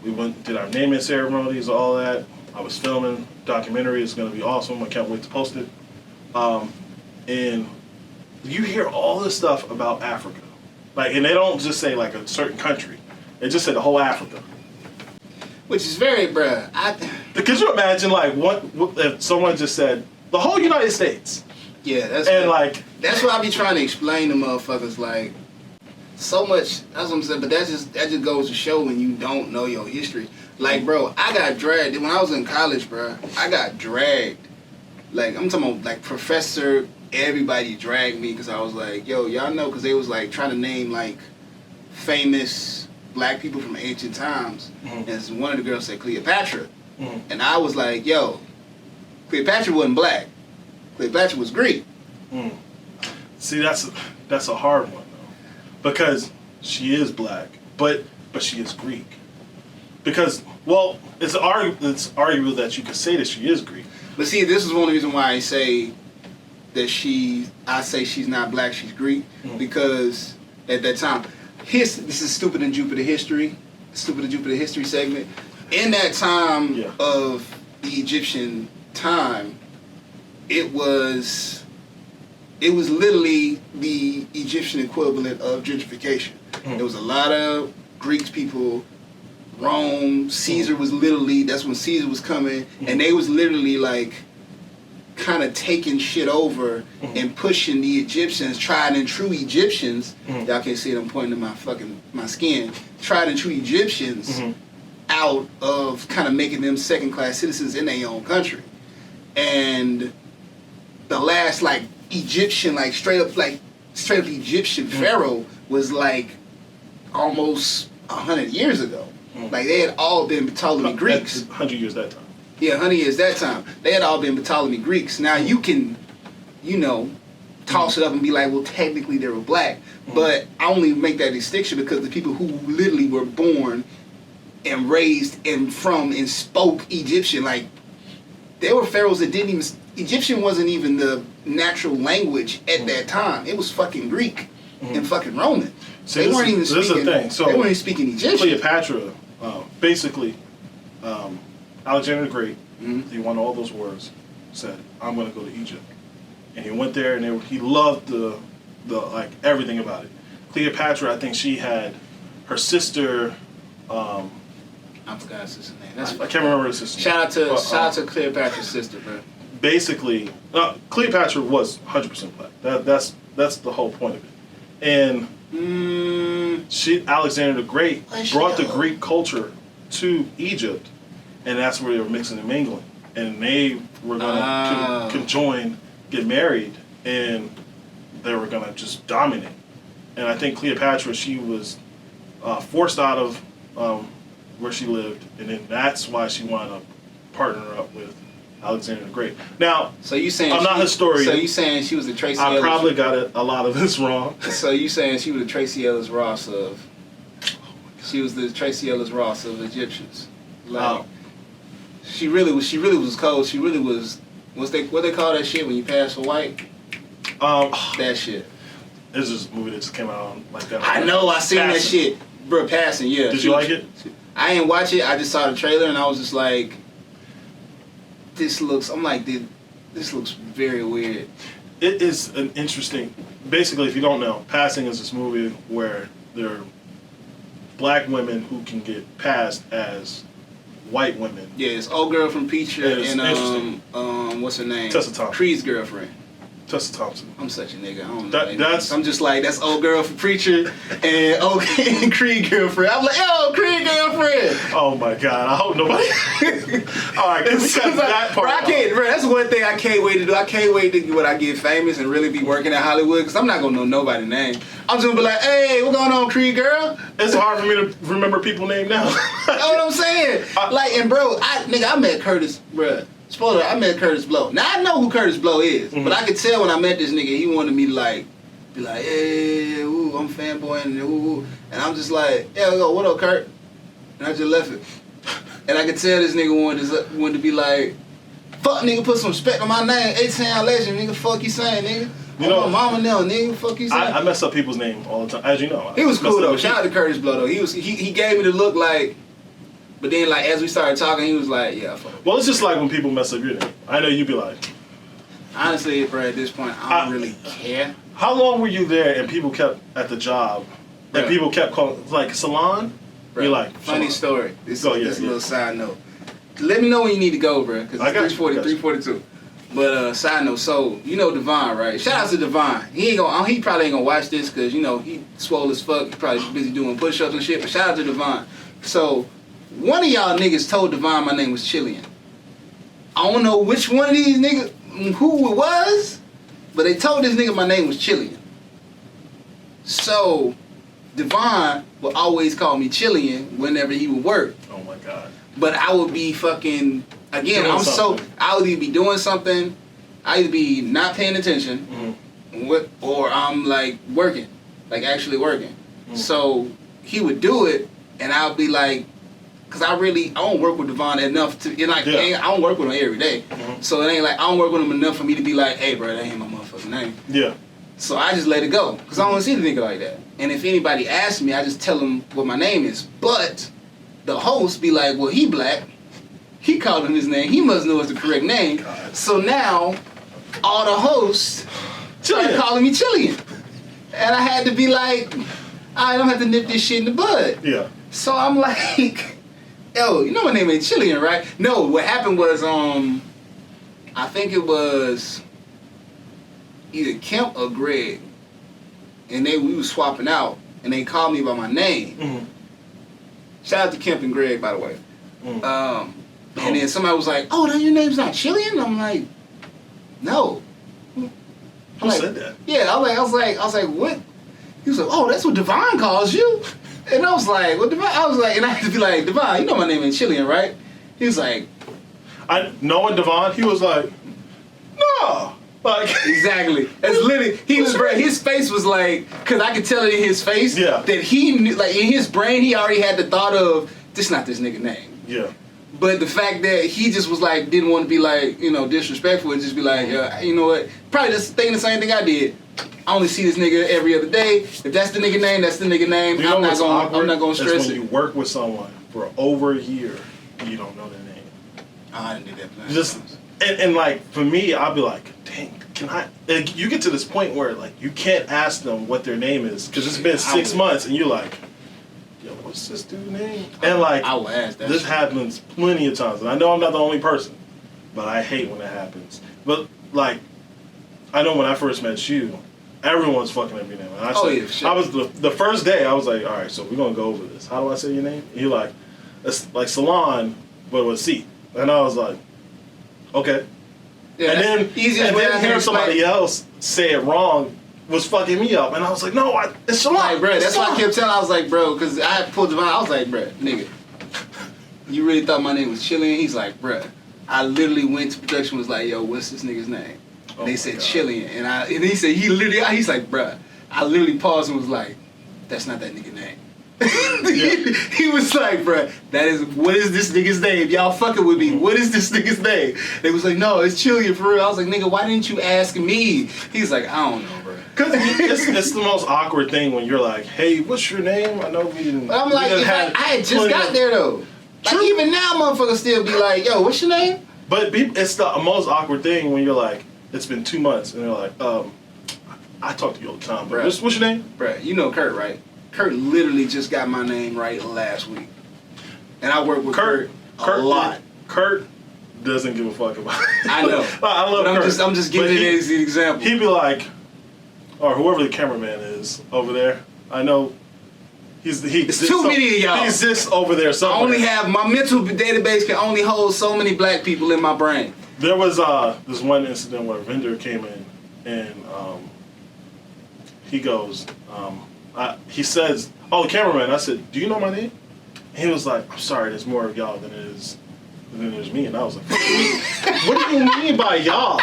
[SPEAKER 3] we did our naming ceremonies, all that. I was filming documentary. It's going to be awesome. I can't wait to post it. And you hear all this stuff about Africa. Like, and they don't just say like a certain country. They just say the whole Africa.
[SPEAKER 2] Which is very, bruh.
[SPEAKER 3] Could you imagine like what if someone just said the whole United States?
[SPEAKER 2] Yeah, that's what I be trying to explain to motherfuckers. Like, so much. That's what I'm saying. But that just goes to show when you don't know your history. Like, bro, I got dragged when I was in college, bro. I got dragged. Like, I'm talking about like professor. Everybody dragged me because I was like, yo, y'all know, because they was like trying to name like famous black people from ancient times. Mm-hmm. And one of the girls said Cleopatra. Mm-hmm. And I was like, yo, Cleopatra wasn't black. Cleopatra was Greek. Mm.
[SPEAKER 3] See, that's a hard one though, because she is black, but she is Greek. Because, well, it's arguable that you could say that she is Greek.
[SPEAKER 2] But see, this is one of the reasons why I say that I say she's not black, she's Greek, because at that time, this is Stupid in Jupiter history segment. In that time of the Egyptian time, it was literally the Egyptian equivalent of gentrification. There was a lot of Greek people, Rome, Caesar was literally, that's when Caesar was coming, and they was literally like kind of taking shit over and pushing the Egyptians, tried and true Egyptians, y'all can't see it, I'm pointing to my skin, tried and true Egyptians out of kind of making them second-class citizens in their own country. And the last like Egyptian, like straight up Egyptian pharaoh was like almost 100 years ago. Like they had all been Ptolemy Greeks.
[SPEAKER 3] 100 years that time.
[SPEAKER 2] Yeah, 100 years that time. They had all been Ptolemy Greeks. Now you can, toss it up and be like, well, technically they were black. But I only make that distinction because the people who literally were born and raised and spoke Egyptian, like, there were pharaohs that didn't even, Egyptian wasn't even the natural language at that time. It was fucking Greek and fucking Roman.
[SPEAKER 3] See, they weren't even speaking. They
[SPEAKER 2] weren't even speaking Egyptian.
[SPEAKER 3] Cleopatra, basically, Alexander the Great, he won all those wars, said, I'm going to go to Egypt. And he went there and he loved the like everything about it. Cleopatra, I think she had her sister,
[SPEAKER 2] I forgot her sister's name.
[SPEAKER 3] I can't remember her sister's name.
[SPEAKER 2] Shout out to Cleopatra's sister, bro.
[SPEAKER 3] Basically, Cleopatra was 100% black. That's the whole point of it. And Alexander the Great brought the Greek culture to Egypt, and that's where they were mixing and mingling. And they were going to conjoin, get married, and they were going to just dominate. And I think Cleopatra, she was forced out of where she lived, and then that's why she wound up partnering up with Alexander the Great. Now,
[SPEAKER 2] so you saying
[SPEAKER 3] I'm not a historian.
[SPEAKER 2] So you saying she was the Tracy Ellis?
[SPEAKER 3] I probably got a lot of this wrong.
[SPEAKER 2] So you saying she was the Tracy Ellis Ross of? She was the Tracy Ellis Ross of Egyptians. Like, she really was cold. She really was. What they call that shit when you pass for white? That shit.
[SPEAKER 3] This is a movie that just came out like that.
[SPEAKER 2] I know. I seen that shit, bro. Passing, yeah.
[SPEAKER 3] Did you like it?
[SPEAKER 2] I didn't watch it. I just saw the trailer and I was just like, this looks very weird.
[SPEAKER 3] It is an interesting. Basically, if you don't know, Passing is this movie where there are black women who can get passed as white women.
[SPEAKER 2] Yeah, it's old girl from Peacher and what's her name?
[SPEAKER 3] Tessa Thompson.
[SPEAKER 2] Creed's girlfriend.
[SPEAKER 3] Tessa Thompson.
[SPEAKER 2] I'm such a nigga. I don't know.
[SPEAKER 3] That's.
[SPEAKER 2] I'm just like, that's old girl for preacher and and Creed girlfriend. I'm like, yo, Creed girlfriend.
[SPEAKER 3] Oh my God! I hope nobody. All right, because that part.
[SPEAKER 2] Bro, I can't. Bro, that's one thing I can't wait to do. I can't wait to when I get famous and really be working at Hollywood, because I'm not gonna know nobody's name. I'm just gonna be like, hey, what going on, Creed girl?
[SPEAKER 3] It's hard for me to remember people's name now.
[SPEAKER 2] That's what I'm saying. And bro, I met Curtis, bro. Spoiler, I met Curtis Blow. Now I know who Curtis Blow is, but I could tell when I met this nigga, he wanted me to be like, hey, ooh, I'm fanboying, ooh. And I'm just like, yeah, yo, what up, Kurt? And I just left it. And I could tell this nigga wanted to be like, fuck nigga, put some respect on my name, 8-town legend, nigga, fuck you saying, nigga. You know, my mama now, nigga, fuck you saying.
[SPEAKER 3] I mess up people's name all the time, as you know.
[SPEAKER 2] He was cool though. Shout out to Curtis Blow though. He gave me the look like. But then, like, as we started talking, he was like, yeah, fuck.
[SPEAKER 3] Well, it's just like when people mess up your name. I know you'd be like...
[SPEAKER 2] Honestly, bro, at this point, I don't really care.
[SPEAKER 3] How long were you there and people kept at the job, and people kept calling, like, Salon?
[SPEAKER 2] Bro,
[SPEAKER 3] you're like,
[SPEAKER 2] funny story. This
[SPEAKER 3] a
[SPEAKER 2] little side note. Let me know when you need to go, bro, because it's 3:42. But, side note, so, you know Devon, right? Shout out to Devon. He probably ain't gonna watch this, because, you know, he swole as fuck. He probably busy doing push-ups and shit, but shout out to Devon. So... one of y'all niggas told Devon my name was Chillian. I don't know which one of these niggas, who it was, but they told this nigga my name was Chillian. So, Devon would always call me Chillian whenever he would work.
[SPEAKER 3] Oh my God.
[SPEAKER 2] But I would be fucking, again, I would either be doing something, I either be not paying attention, or I'm like working, like actually working. So, he would do it, and I'll be like, because I don't work with Devon enough to, I don't work with him every day. So it ain't like, I don't work with him enough for me to be like, hey bro, that ain't my motherfucking name. Yeah. So I just let it go, because I don't want to see the nigga like that. And if anybody asks me, I just tell them what my name is. But the host be like, well, he black. He called him his name. He must know it's the correct name. God. So now, all the hosts started calling me Chillian. And I had to be like, I don't have to nip this shit in the bud. Yeah. So I'm like... yo, you know my name ain't Chillian, right? No, what happened was, I think it was either Kemp or Greg, and we was swapping out, and they called me by my name. Shout out to Kemp and Greg, by the way. And then somebody was like, oh, then your name's not Chillian? I'm like, no.
[SPEAKER 3] Who said that?
[SPEAKER 2] Yeah, I was like, what? He was like, oh, that's what Devon calls you? And I was like, what Devon? I was like, and I had to be like, Devon, you know my name ain't Chillian, right? He was like,
[SPEAKER 3] knowing Devon, he was like, no. Like
[SPEAKER 2] exactly. That's literally his face was like, because I could tell it in his face that he knew, like in his brain, he already had the thought of, this not this nigga name. Yeah. But the fact that he just was like, didn't want to be like, disrespectful and just be like, you know what? Probably just thinking the same thing I did. I only see this nigga every other day. If that's the nigga name, that's the nigga name. I'm not gonna stress it.
[SPEAKER 3] When you work with someone for over a year, you don't know their name.
[SPEAKER 2] I didn't do that.
[SPEAKER 3] Just and like for me, I'll be like, dang, can I? Like, you get to this point where like you can't ask them what their name is because it's been 6 months, and you're like, yo, what's this dude's name? And like,
[SPEAKER 2] I will ask that.
[SPEAKER 3] This happens plenty of times, and I know I'm not the only person, but I hate when that happens. But like, I know when I first met you. Everyone's fucking up your name. And I was the first day. I was like, all right, so we're gonna go over this. How do I say your name? And you're like, it's like Salon, but with C. And I was like, okay. Yeah, and then hearing somebody else say it wrong was fucking me up. And I was like, no, it's Salon.
[SPEAKER 2] Like, bro, that's why I kept telling. I was like, bro, because I pulled Devon. I was like, bro, nigga, you really thought my name was Chillian? He's like, bro, I literally went to production. Was like, yo, what's this nigga's name? And they said Chillian, and he said he's like, bruh, I literally paused and was like, that's not that nigga name. He was like, bruh, what is this nigga's name? Y'all fucking with me. What is this nigga's name? They was like, no, it's Chillian for real. I was like, nigga, why didn't you ask me? He's like, I don't know, bruh.
[SPEAKER 3] Cause it's the most awkward thing when you're like, hey, what's your name? I know we didn't.
[SPEAKER 2] I'm like, I had just got there though. Like even now, motherfuckers still be like, yo, what's your name?
[SPEAKER 3] But it's the most awkward thing when you're like, it's been 2 months, and they're like, I talk to you all the time, bro. What's your name?
[SPEAKER 2] Bruh, you know Kurt, right? Kurt literally just got my name right last week. And I work with Kurt a lot.
[SPEAKER 3] Kurt doesn't give a fuck about it.
[SPEAKER 2] I know.
[SPEAKER 3] I love Kurt.
[SPEAKER 2] I'm just giving it as an example.
[SPEAKER 3] He'd be like, or whoever the cameraman is over there. I know It's
[SPEAKER 2] too many of y'all.
[SPEAKER 3] He exists over there somewhere.
[SPEAKER 2] I only have, my mental database can only hold so many black people in my brain.
[SPEAKER 3] There was this one incident where a vendor came in and he goes, he says, "Oh, the cameraman." I said, "Do you know my name?" And he was like, "I'm sorry, there's more of y'all than there's me." And I was like, "What do you mean by y'all?"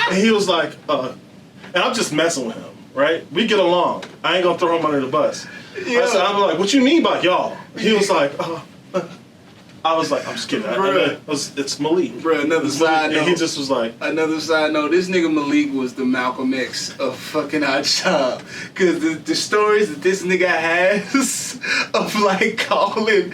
[SPEAKER 3] And he was like, and I'm just messing with him, right? We get along. I ain't gonna throw him under the bus. Yeah. I said, I'm like, "What you mean by y'all?" He was like, I was like, "I'm just kidding." It's Malik.
[SPEAKER 2] Bro, another side note.
[SPEAKER 3] And he just was like...
[SPEAKER 2] Another side note, this nigga Malik was the Malcolm X of fucking our job. Because the stories that this nigga has of like calling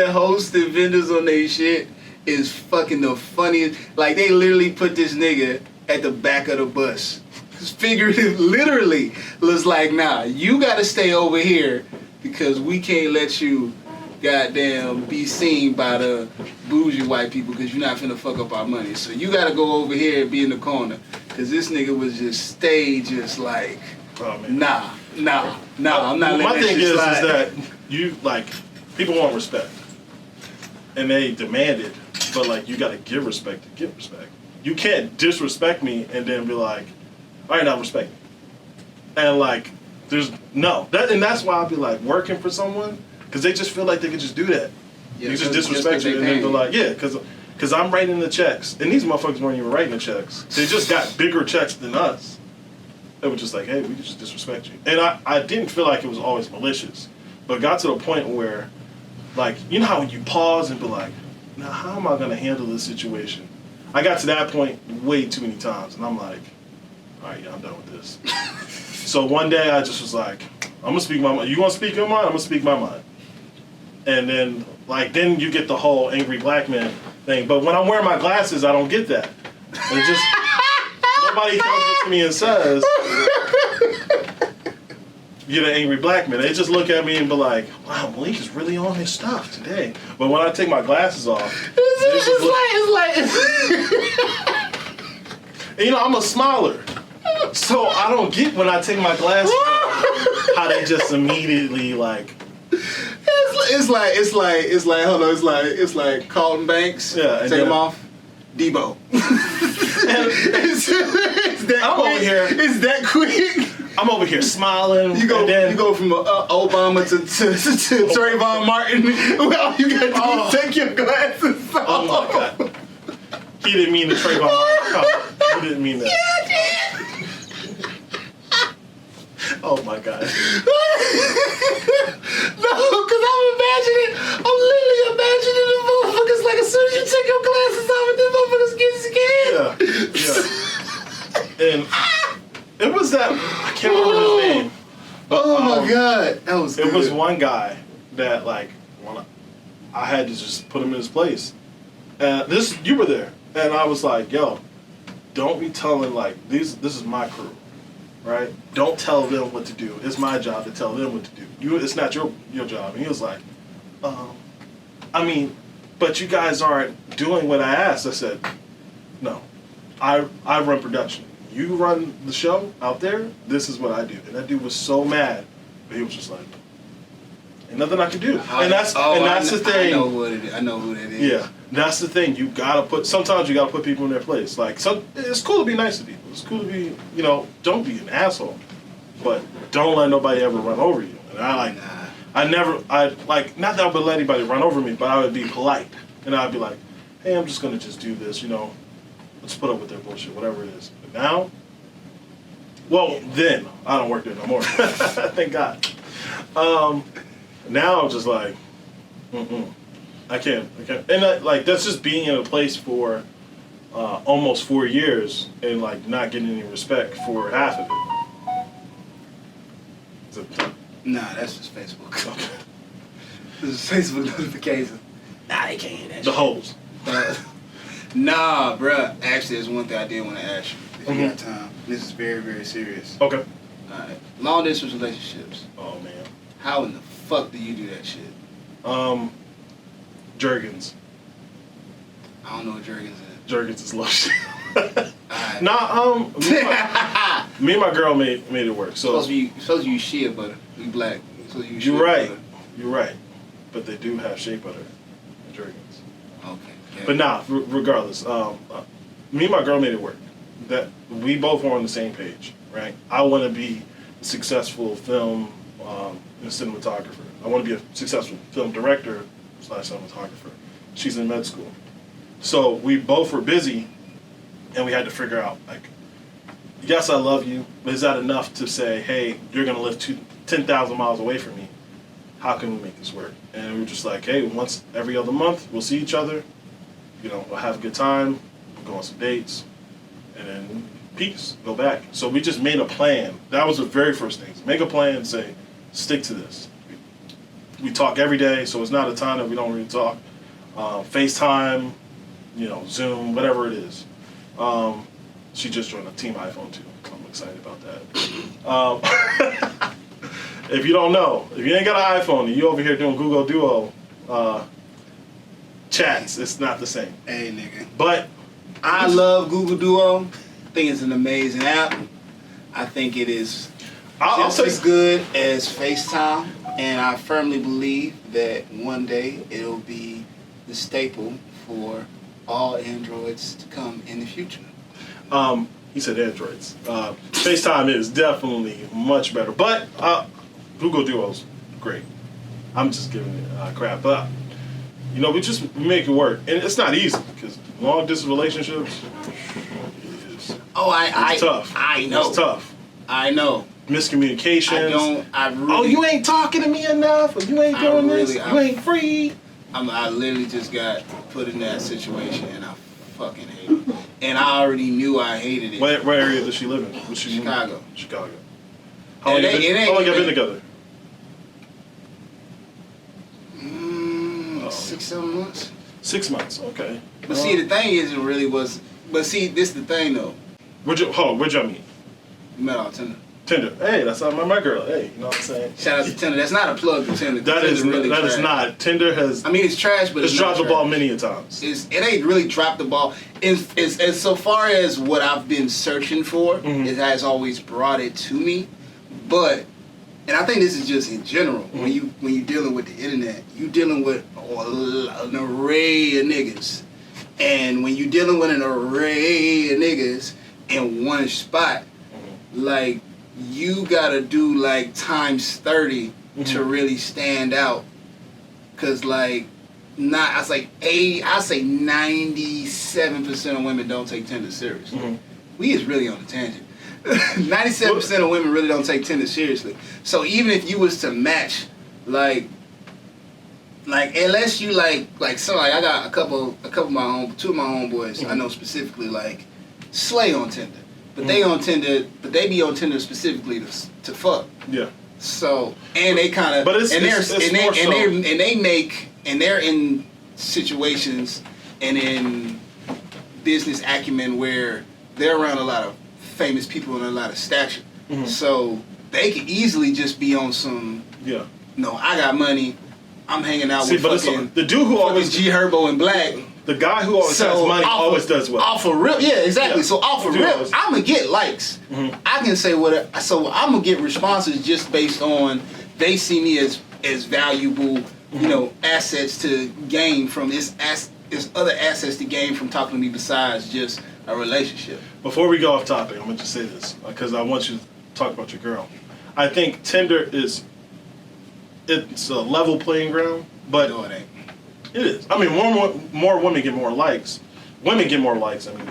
[SPEAKER 2] hosts and vendors on their shit is fucking the funniest. Like, they literally put this nigga at the back of the bus. Figurative, literally, was like, "Nah, you gotta stay over here because we can't let you goddamn be seen by the bougie white people because you're not finna fuck up our money. So you gotta go over here and be in the corner." Because this nigga was just stayed just like,
[SPEAKER 3] oh, man.
[SPEAKER 2] nah, I'm not letting
[SPEAKER 3] my thing is that
[SPEAKER 2] you
[SPEAKER 3] people want respect. And they demand it, but like, you gotta give respect to get respect. You can't disrespect me and then be like, "All right, now respect me." And like, and that's why I'll be like working for someone, because they just feel like they can just do that. Yeah, you just disrespect you and then be like, yeah, because I'm writing the checks, and these motherfuckers weren't even writing the checks. They just got bigger checks than us. They were just like, "Hey, we can just disrespect you." And I didn't feel like it was always malicious, but it got to the point where, like, you know how when you pause and be like, "Now, how am I gonna handle this situation?" I got to that point way too many times, and I'm like, "All right, yeah, I'm done with this." So one day I just was like, "I'm gonna speak my mind. You want to speak your mind? I'm gonna speak my mind." And then, then you get the whole angry black man thing. But when I'm wearing my glasses, I don't get that. And just nobody comes up to me and says, "You're the angry black man." They just look at me and be like, "Wow, Malik is really on his stuff today." But when I take my glasses off, and, I'm a smiler. So I don't get when I take my glasses off how they just immediately like.
[SPEAKER 2] It's like Carlton Banks.
[SPEAKER 3] Yeah,
[SPEAKER 2] take them off. Debo. It's that quick.
[SPEAKER 3] I'm over here smiling.
[SPEAKER 2] You go from Obama to Trayvon Martin. Well, you got to take your glasses off.
[SPEAKER 3] Oh my God. He didn't mean the Trayvon Martin. He didn't mean that.
[SPEAKER 2] Yeah, I did.
[SPEAKER 3] Oh my God.
[SPEAKER 2] No, because I'm literally imagining the motherfuckers like as soon as you take your glasses off and the motherfuckers get scared.
[SPEAKER 3] Yeah. And it was that, I can't remember his name. But,
[SPEAKER 2] oh my God. That was good.
[SPEAKER 3] It was one guy that like, I had to just put him in his place. And you were there. And I was like, "Yo, don't be telling this is my crew. Right? Don't tell them what to do. It's my job to tell them what to do. It's not your job." And he was like, but you guys aren't doing what I asked." I said, "No, I run production. You run the show out there. This is what I do." And that dude was so mad, but he was just like, "Ain't nothing I can do." And that's the thing.
[SPEAKER 2] I know who that is.
[SPEAKER 3] Yeah, that's the thing. Sometimes you gotta put people in their place. Like, it's cool to be nice to people. It's cool to be, don't be an asshole, but don't let nobody ever run over you. And not that I would let anybody run over me, but I would be polite. And I'd be like, "Hey, I'm just gonna do this, let's put up with their bullshit, whatever it is." But now, then, I don't work there no more. Thank God. Now I'm just like, I can't. And that's just being in a place for almost 4 years and not getting any respect for half of it.
[SPEAKER 2] Nah, that's just Facebook. Okay. This is Facebook notification. Nah, they can't hear that.
[SPEAKER 3] The hoes.
[SPEAKER 2] Nah, bruh. Actually, there's one thing I did want to ask you. If you got time. This is very, very serious.
[SPEAKER 3] Okay.
[SPEAKER 2] Alright. Long distance relationships.
[SPEAKER 3] Oh man.
[SPEAKER 2] How in the fuck do you do that shit?
[SPEAKER 3] Jergens.
[SPEAKER 2] I don't know what Jergens is.
[SPEAKER 3] Jergens is lotion.
[SPEAKER 2] Alright.
[SPEAKER 3] Nah, me and my girl made it work. So
[SPEAKER 2] You're supposed to use shea butter. You black.
[SPEAKER 3] You're right. You're right. But they do have shea butter in Jergens.
[SPEAKER 2] Okay. Yeah.
[SPEAKER 3] But nah, regardless, me and my girl made it work. That we both were on the same page, right? I want to be a successful film cinematographer. I want to be a successful film director / cinematographer. She's in med school. So we both were busy, and we had to figure out, like, yes, I love you, but is that enough to say, hey, you're going to live 10,000 miles away from me? How can we make this work? And we were just like, hey, once every other month, we'll see each other. You know, we'll have a good time. We'll go on some dates. And then peace, go back. So we just made a plan. That was the very first thing. Make a plan and say, stick to this. We talk every day, so it's not a time that we don't really talk. FaceTime, you know, Zoom, whatever it is. She just joined a Team iPhone too. I'm excited about that. If you don't know, if you ain't got an iPhone and you over here doing Google Duo chats, it's not the same.
[SPEAKER 2] Hey, nigga.
[SPEAKER 3] But
[SPEAKER 2] I love Google Duo. I think it's an amazing app. I think it is just as good as FaceTime. And I firmly believe that one day it'll be the staple for all Androids to come in the future.
[SPEAKER 3] He said Androids. FaceTime is definitely much better. But Google Duo's great. I'm just giving it crap. But, you know, we make it work. And it's not easy because long distance relationships is tough.
[SPEAKER 2] I know.
[SPEAKER 3] It's tough.
[SPEAKER 2] I know.
[SPEAKER 3] Miscommunications. You ain't talking to me enough. Or you ain't doing this. You ain't free.
[SPEAKER 2] I literally just got put in that situation and I fucking hate it. And I already knew I hated it.
[SPEAKER 3] What area does she live in?
[SPEAKER 2] Chicago.
[SPEAKER 3] Chicago. How long have you been together?
[SPEAKER 2] 6-7 months.
[SPEAKER 3] 6 months, okay.
[SPEAKER 2] But see, the thing is, it really was. But see, this the thing though.
[SPEAKER 3] Where'd y'all meet?
[SPEAKER 2] We met on Tinder.
[SPEAKER 3] Tinder. Hey, that's my girl. Hey, you know what I'm saying?
[SPEAKER 2] Shout out to Tinder. That's not a plug to Tinder.
[SPEAKER 3] That is not. Tinder has.
[SPEAKER 2] I mean, it's trash, but
[SPEAKER 3] it's dropped the ball many a times.
[SPEAKER 2] It ain't really dropped the ball. As so far as what I've been searching for, it has always brought it to me. But, and I think this is just in general. When you dealing with the internet, you dealing with an array of niggas, and when you dealing with an array of niggas in one spot, like. You gotta do like times 30 to really stand out. Cause like, I say 97% of women don't take Tinder seriously. We is really on a tangent. 97% of women really don't take Tinder seriously. So even if you was to match, like unless you like so like I got a couple of two of my homeboys I know specifically like slay on Tinder. But they on Tinder, but they be on Tinder specifically to fuck. Yeah. So and they kind of, they're in situations and in business acumen where they're around a lot of famous people and a lot of stature. So they could easily just be on some. Yeah. No, I got money. I'm hanging out with fucking
[SPEAKER 3] the dude who always
[SPEAKER 2] G Herbo and Black.
[SPEAKER 3] The guy who always has money always does well.
[SPEAKER 2] Off of real, yeah, exactly. Yeah. So off of real, I'm gonna get likes. I can say whatever. So I'm gonna get responses just based on they see me as valuable, you know, assets to gain from this. There's other assets to gain from talking to me besides just a relationship.
[SPEAKER 3] Before we go off topic, I'm gonna just say this because I want you to talk about your girl. I think Tinder it's a level playing ground, but
[SPEAKER 2] no, it ain't.
[SPEAKER 3] It is. I mean, more women get more likes. Women get more likes. I mean,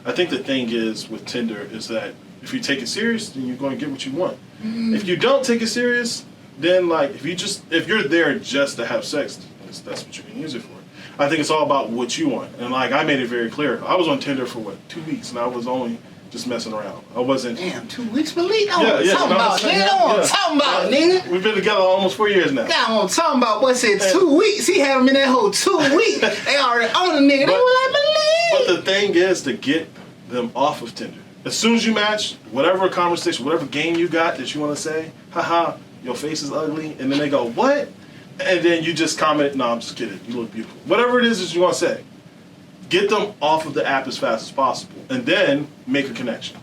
[SPEAKER 3] I think the thing is with Tinder is that if you take it serious, then you're going to get what you want. If you don't take it serious, then like if you're there just to have sex, that's what you can use it for. I think it's all about what you want. And like I made it very clear. I was on Tinder for 2 weeks, and I was only just messing around. I wasn't.
[SPEAKER 2] Damn, 2 weeks, Malik. I want to talk about, nigga. I want to talk about, nigga.
[SPEAKER 3] We've been together almost 4 years now.
[SPEAKER 2] I want to talk about what said 2 weeks. He had him in that whole 2 weeks. They already on the nigga. They were like, Malik.
[SPEAKER 3] But the thing is to get them off of Tinder. As soon as you match, whatever conversation, whatever game you got that you want to say, haha, your face is ugly, and then they go, what? And then you just comment, no, I'm just kidding. You look beautiful. Whatever it is that you want to say. get them off of the app as fast as possible, and then make a connection.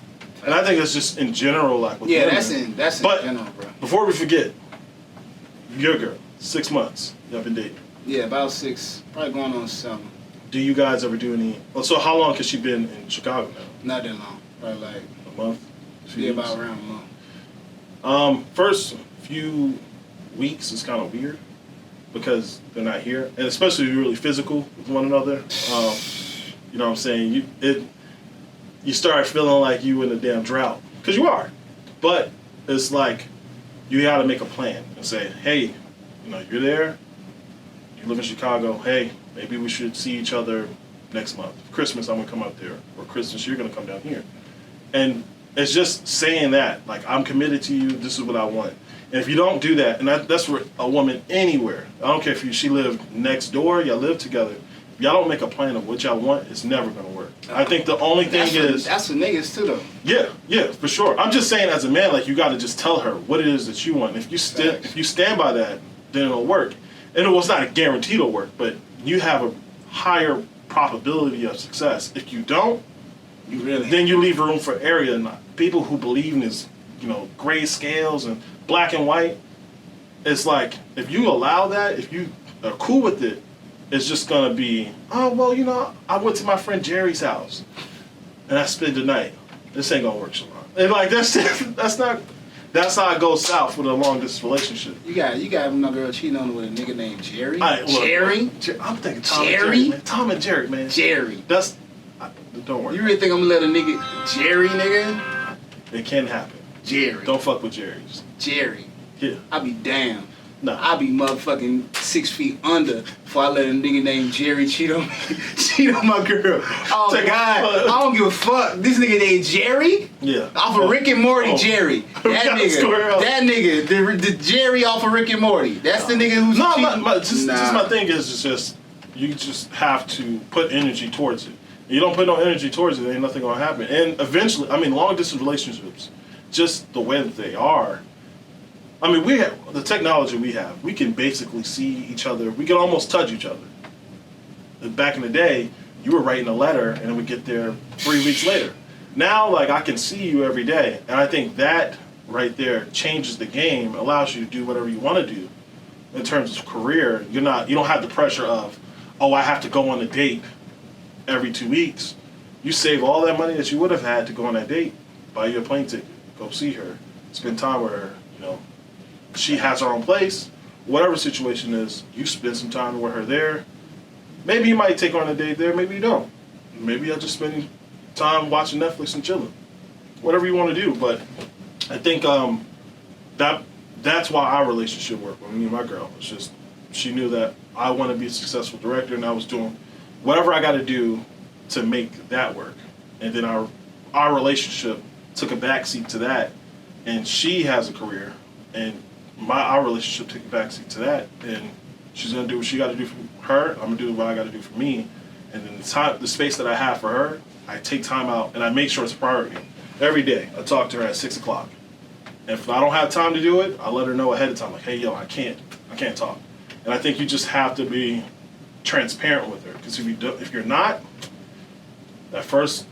[SPEAKER 3] And I think that's just in general, like with women.
[SPEAKER 2] that's in general, bro.
[SPEAKER 3] Before we forget, your girl, 6 months, y'all been dating.
[SPEAKER 2] Yeah, about 6, probably going on 7.
[SPEAKER 3] Do you guys ever do any? Well, so how long has she been in Chicago now?
[SPEAKER 2] Not that long, probably like
[SPEAKER 3] A month.
[SPEAKER 2] yeah, about around a month.
[SPEAKER 3] First few weeks is kind of weird because they're not here, and especially if you're really physical with one another. You know what I'm saying? You start feeling like you in a damn drought because you are, but it's like you got to make a plan and say, hey, you know, you're there. You live in Chicago. Hey, maybe we should see each other next month. Christmas, I'm gonna come up there, or Christmas, you're gonna come down here, and it's just saying that, like, I'm committed to you. This is what I want. And if you don't do that, and that's for a woman anywhere. I don't care if she lived next door, y'all live together. If y'all don't make a plan of what y'all want, it's never gonna work. I think the only thing
[SPEAKER 2] that's for niggas too, though.
[SPEAKER 3] Yeah, for sure. I'm just saying, as a man, like, you got to just tell her what it is that you want. And if you stand by that, then it'll work. And it's not a guarantee it'll work, but you have a higher probability of success. If you don't, then you leave room for error. And people who believe in this, you know, gray scales and black and white, it's like, if you allow that, if you are cool with it, it's just gonna be, oh, well, you know, I went to my friend Jerry's house and I spent the night. This ain't gonna work, Shalon. And like, that's how it goes south with a long distance relationship.
[SPEAKER 2] You got no girl cheating on her with a nigga named Jerry.
[SPEAKER 3] Jerry? I'm thinking Tom and Jerry, man. Tom and Jerry, man.
[SPEAKER 2] Jerry.
[SPEAKER 3] Don't worry.
[SPEAKER 2] You really think I'm gonna let a nigga Jerry, nigga?
[SPEAKER 3] It can happen.
[SPEAKER 2] Jerry.
[SPEAKER 3] Don't fuck with Jerry's.
[SPEAKER 2] Jerry.
[SPEAKER 3] Yeah.
[SPEAKER 2] I be damned.
[SPEAKER 3] No.
[SPEAKER 2] I be motherfucking 6 feet under before I let a nigga named Jerry cheat on my girl. Oh God, I don't give a fuck. This nigga named Jerry?
[SPEAKER 3] Yeah.
[SPEAKER 2] Off of Rick and Morty, Jerry. That nigga, the Jerry off of Rick and Morty. That's the nigga who's cheating.
[SPEAKER 3] Just my thing is just, you just have to put energy towards it. You don't put no energy towards it, ain't nothing gonna happen. And eventually, I mean, long distance relationships, just the way that they are. I mean, we have the technology we have. We can basically see each other. We can almost touch each other. Back in the day, you were writing a letter and it would get there 3 weeks later. Now, like, I can see you every day, and I think that right there changes the game, allows you to do whatever you want to do in terms of career. You don't have the pressure of, oh, I have to go on a date every 2 weeks. You save all that money that you would have had to go on that date, buy you a plane ticket, go see her, spend time with her, you know. She has her own place. Whatever situation is, you spend some time with her there. Maybe you might take her on a date there, maybe you don't. Maybe you'll just spend time watching Netflix and chilling. Whatever you want to do. But I think that's why our relationship worked with me and my girl. It's just, she knew that I want to be a successful director, and I was doing whatever I got to do to make that work. And then our relationship took a backseat to that, and she has a career, and our relationship took a backseat to that, and she's gonna do what she got to do for her. I'm gonna do what I got to do for me, and then the space that I have for her, I take time out and I make sure it's a priority. Every day, I talk to her at 6 o'clock. And if I don't have time to do it, I let her know ahead of time, like, hey, yo, I can't talk. And I think you just have to be transparent with her, because if you're not, that first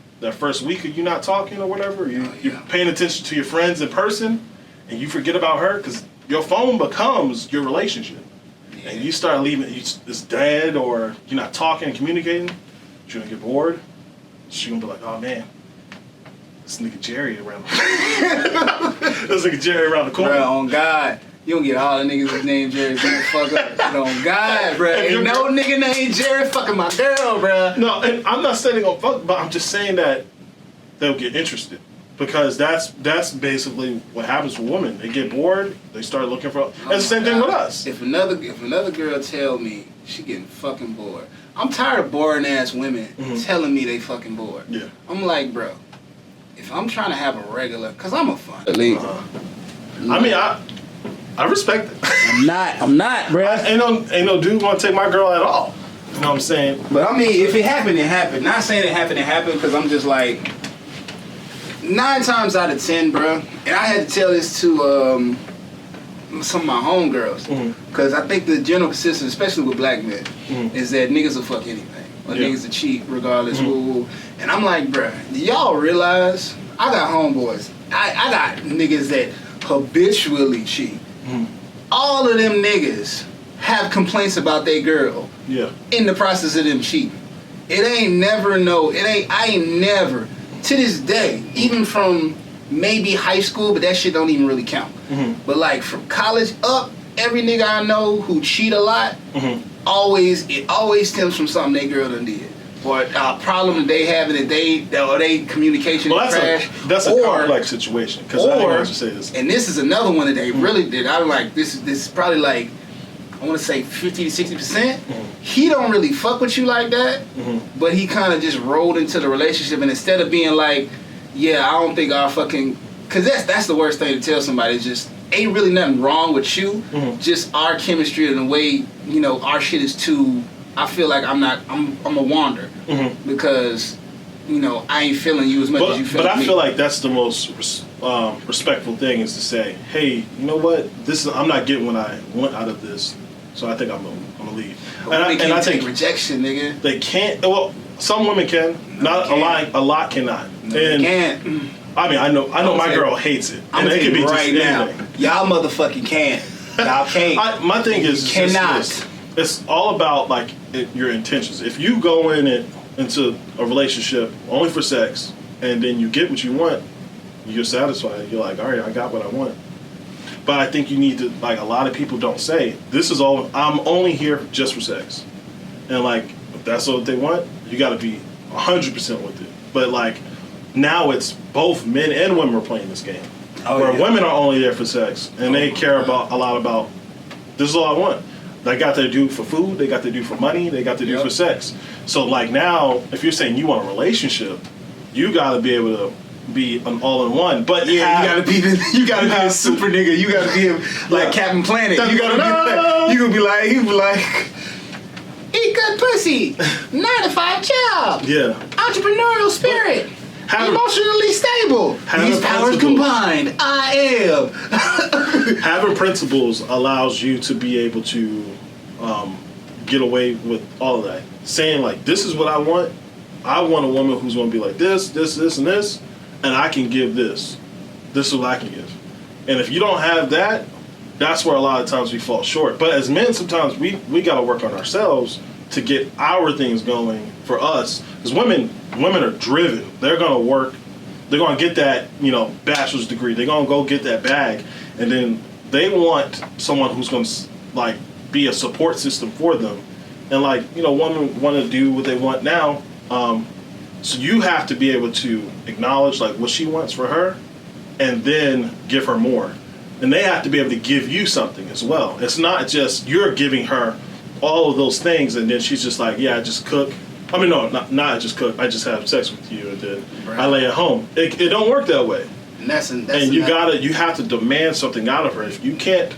[SPEAKER 3] week of you not talking or whatever, you're paying attention to your friends in person, and you forget about her, because your phone becomes your relationship. Yeah. And you start leaving, it's dead, or you're not talking and communicating, she's gonna get bored. She's gonna be like, oh man, this nigga Jerry around the corner.
[SPEAKER 2] Bro, on God. You don't get all the niggas with name Jerry fuck up. On God, bro. Ain't no nigga named Jerry fucking my girl, bro.
[SPEAKER 3] No, and I'm not saying they're gonna fuck, but I'm just saying that they'll get interested. Because that's basically what happens with women. They get bored, they start looking for. That's the same thing with us.
[SPEAKER 2] If another girl tell me she getting fucking bored, I'm tired of boring ass women telling me they fucking bored.
[SPEAKER 3] Yeah.
[SPEAKER 2] I'm like, bro, if I'm trying to have a regular, cause I'm a fun.
[SPEAKER 3] I mean, I respect it.
[SPEAKER 2] I'm not, bro.
[SPEAKER 3] Ain't no dude gonna take my girl at all. You know what I'm saying?
[SPEAKER 2] But I mean, if it happened, it happened. Not saying it happened, because I'm just like, 9 times out of 10, bro. And I had to tell this to some of my homegirls, because I think the general consensus, especially with black men, is that niggas will fuck anything. or niggas to cheat regardless. Woo. And I'm like, bruh, do y'all realize I got homeboys? I got niggas that habitually cheat. All of them niggas have complaints about their girl in the process of them cheating. I ain't never, to this day, even from maybe high school, but that shit don't even really count. But like from college up, every nigga I know who cheat a lot, it always stems from something they girl done did. Or a problem that they have and they communication is trash.
[SPEAKER 3] That's a complex situation. Because I want to say this.
[SPEAKER 2] And this is another one that they really did. I'm like, this is probably like, I want to say 50 to 60%. He don't really fuck with you like that, but he kind of just rolled into the relationship, and instead of being like, yeah, I don't think our fucking, because that's the worst thing to tell somebody, is just ain't really nothing wrong with you, just our chemistry and the way, you know, our shit is too, I feel like I'm a wander, because, you know, I ain't feeling you as much as you feel me.
[SPEAKER 3] But I feel like that's the most respectful thing, is to say, hey, you know what, I'm not getting what I want out of this, so I think I'm gonna leave.
[SPEAKER 2] And I think rejection, nigga.
[SPEAKER 3] They can't. Well, some women can. Not a lot cannot.
[SPEAKER 2] No, they can't.
[SPEAKER 3] I mean, I know my girl hates it.
[SPEAKER 2] I'm gonna tell you right now, y'all motherfucking can't. Y'all can't.
[SPEAKER 3] My thing is,
[SPEAKER 2] cannot.
[SPEAKER 3] It's all about like your intentions. If you go into a relationship only for sex, and then you get what you want, you're satisfied. You're like, all right, I got what I want. But I think you need to, like, a lot of people don't say, I'm only here just for sex. And, like, if that's what they want, you got to be 100% with it. But, like, now it's both men and women are playing this game. Women are only there for sex. And they care a lot about, this is all I want. They got to do for food, they got to do for money, they got to do for sex. So, like, now, if you're saying you want a relationship, you got to be able to be an all-in-one, but
[SPEAKER 2] you gotta be a super nigga. You gotta be like Captain Planet. You gotta be like, he be like, eat good pussy, 9 to 5 job, entrepreneurial spirit, emotionally stable. These powers combined, I am.
[SPEAKER 3] Having principles allows you to be able to get away with all of that. Saying like, this is what I want. I want a woman who's gonna be like this, and this. And I can give this. This is what I can give. And if you don't have that, that's where a lot of times we fall short. But as men, sometimes we got to work on ourselves to get our things going for us. Because women are driven. They're going to work. They're going to get that, you know, bachelor's degree. They're going to go get that bag. And then they want someone who's going to, like, be a support system for them. And, like, you know, women want to do what they want now. So you have to be able to acknowledge like what she wants for her, and then give her more. And they have to be able to give you something as well. It's not just you're giving her all of those things, and then she's just like, yeah, I just cook. I mean, no, not I just cook. I just have sex with you, and then I lay at home. It don't work that way.
[SPEAKER 2] And
[SPEAKER 3] you have to demand something out of her. If you can't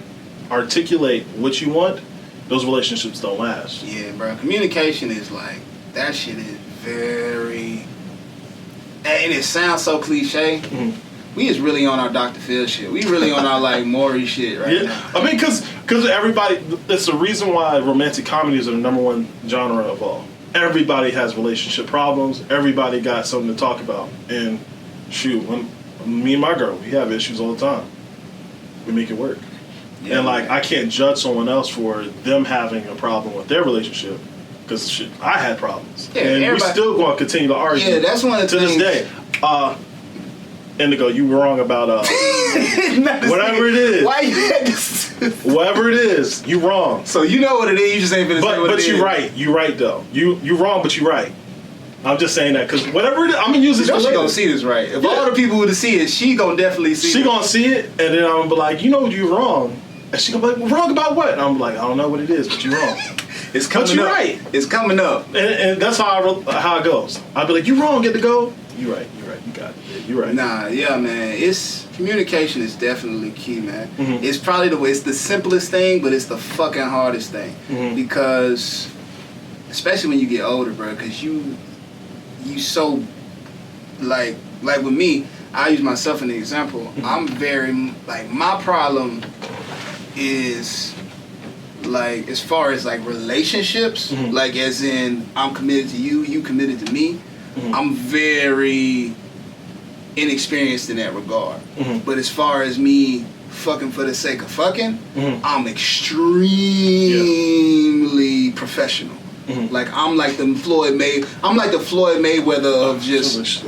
[SPEAKER 3] articulate what you want, those relationships don't last.
[SPEAKER 2] Yeah, bro. Communication is like, that shit is very, and it sounds so cliche. We is really on our Dr. Phil shit. We really on our like Maury shit right now.
[SPEAKER 3] I mean, because everybody, that's the reason why romantic comedies are the #1 genre of all. Everybody has relationship problems. Everybody got something to talk about. And shoot, when me and my girl, we have issues all the time. We make it work. Yeah, and like, I can't judge someone else for them having a problem with their relationship. Because I had problems. Yeah, and we still going to continue to argue.
[SPEAKER 2] Yeah, that's one of the
[SPEAKER 3] things. To this day. Indigo, you were wrong about whatever it is.
[SPEAKER 2] Why you had this?
[SPEAKER 3] Whatever it is, you wrong.
[SPEAKER 2] So you know what it is, you just ain't finna say what it is.
[SPEAKER 3] But you're right. You're right, though. You wrong, but you're right. I'm just saying that because whatever it is, I'm going to use this.
[SPEAKER 2] She going to see this right. If all the people would see it, she going to definitely see it.
[SPEAKER 3] She going to see it, and then I'm going to be like, you know you're wrong. And she going to be like, wrong about what? And I'm like, I don't know what it is, but you're wrong.
[SPEAKER 2] It's coming up. But you're right. It's coming up.
[SPEAKER 3] And that's how it goes. I'll be like, you wrong, get to go. You're right. You got it. Yeah, you're right.
[SPEAKER 2] Nah, yeah, man. Communication is definitely key, man. It's probably it's the simplest thing, but it's the fucking hardest thing. Because, especially when you get older, bro, because you so, like with me, I use myself as an example. I'm very, like, my problem is, like as far as like relationships, like as in I'm committed to you, you committed to me. I'm very inexperienced in that regard. But as far as me fucking for the sake of fucking, I'm extremely professional. Like I'm like the Floyd Mayweather of just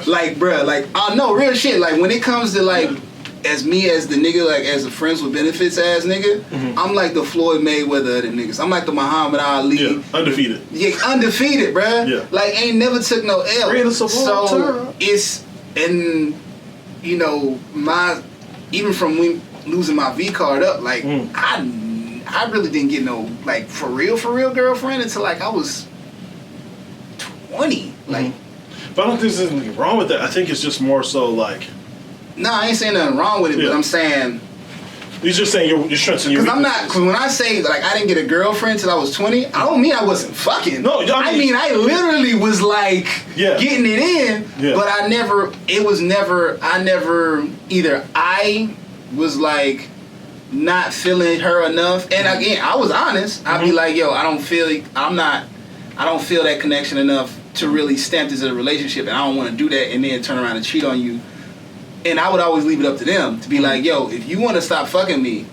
[SPEAKER 2] like bruh, like no real shit. Like when it comes to like as me as the nigga, like as a friends with benefits ass nigga, I'm like the Floyd Mayweather of the niggas. I'm like the Muhammad Ali.
[SPEAKER 3] Yeah, undefeated.
[SPEAKER 2] Yeah, undefeated, bruh.
[SPEAKER 3] Yeah.
[SPEAKER 2] Like ain't never took no L. So it's, and you know, even from when losing my V card up, like I really didn't get no like for real girlfriend until like I was 20. Like
[SPEAKER 3] but I don't think there's anything wrong with that. I think it's just more so like,
[SPEAKER 2] no, I ain't saying nothing wrong with it, but I'm saying
[SPEAKER 3] you're just saying you're strengthening your.
[SPEAKER 2] Because I'm not. Cause when I say like I didn't get a girlfriend till I was 20, I don't mean I wasn't fucking.
[SPEAKER 3] No,
[SPEAKER 2] I mean I literally was like getting it in, but I never. It was never. I never either. I was like not feeling her enough, and again I was honest. I'd be like, yo, I don't feel that connection enough to really stamp this as a relationship, and I don't want to do that, and then turn around and cheat on you. And I would always leave it up to them to be like, yo, if you want to stop fucking me,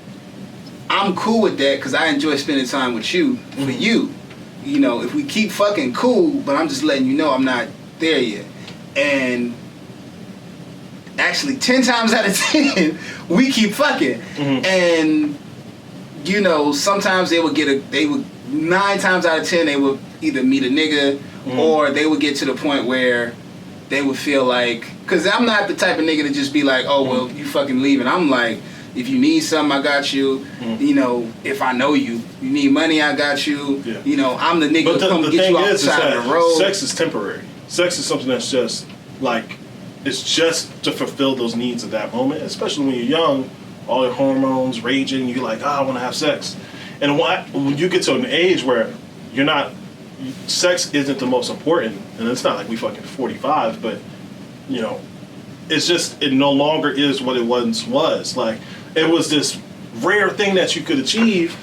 [SPEAKER 2] I'm cool with that because I enjoy spending time with you for you. You know, if we keep fucking, cool, but I'm just letting you know I'm not there yet. And actually 10 times out of 10, we keep fucking. And, you know, sometimes they would 9 times out of 10, they would either meet a nigga or they would get to the point where they would feel like, because I'm not the type of nigga to just be like, oh, well, you fucking leaving. I'm like, if you need something, I got you. You know, if I know you need money, I got you. You know, I'm the nigga who come get you off the side of the road.
[SPEAKER 3] Sex is temporary. Sex is something that's just like, it's just to fulfill those needs at that moment, especially when you're young, all your hormones raging, you're like, I want to have sex. And when you get to an age where you're not, sex isn't the most important, and it's not like we fucking 45, but you know, it's just, it no longer is what it once was. Like, it was this rare thing that you could achieve,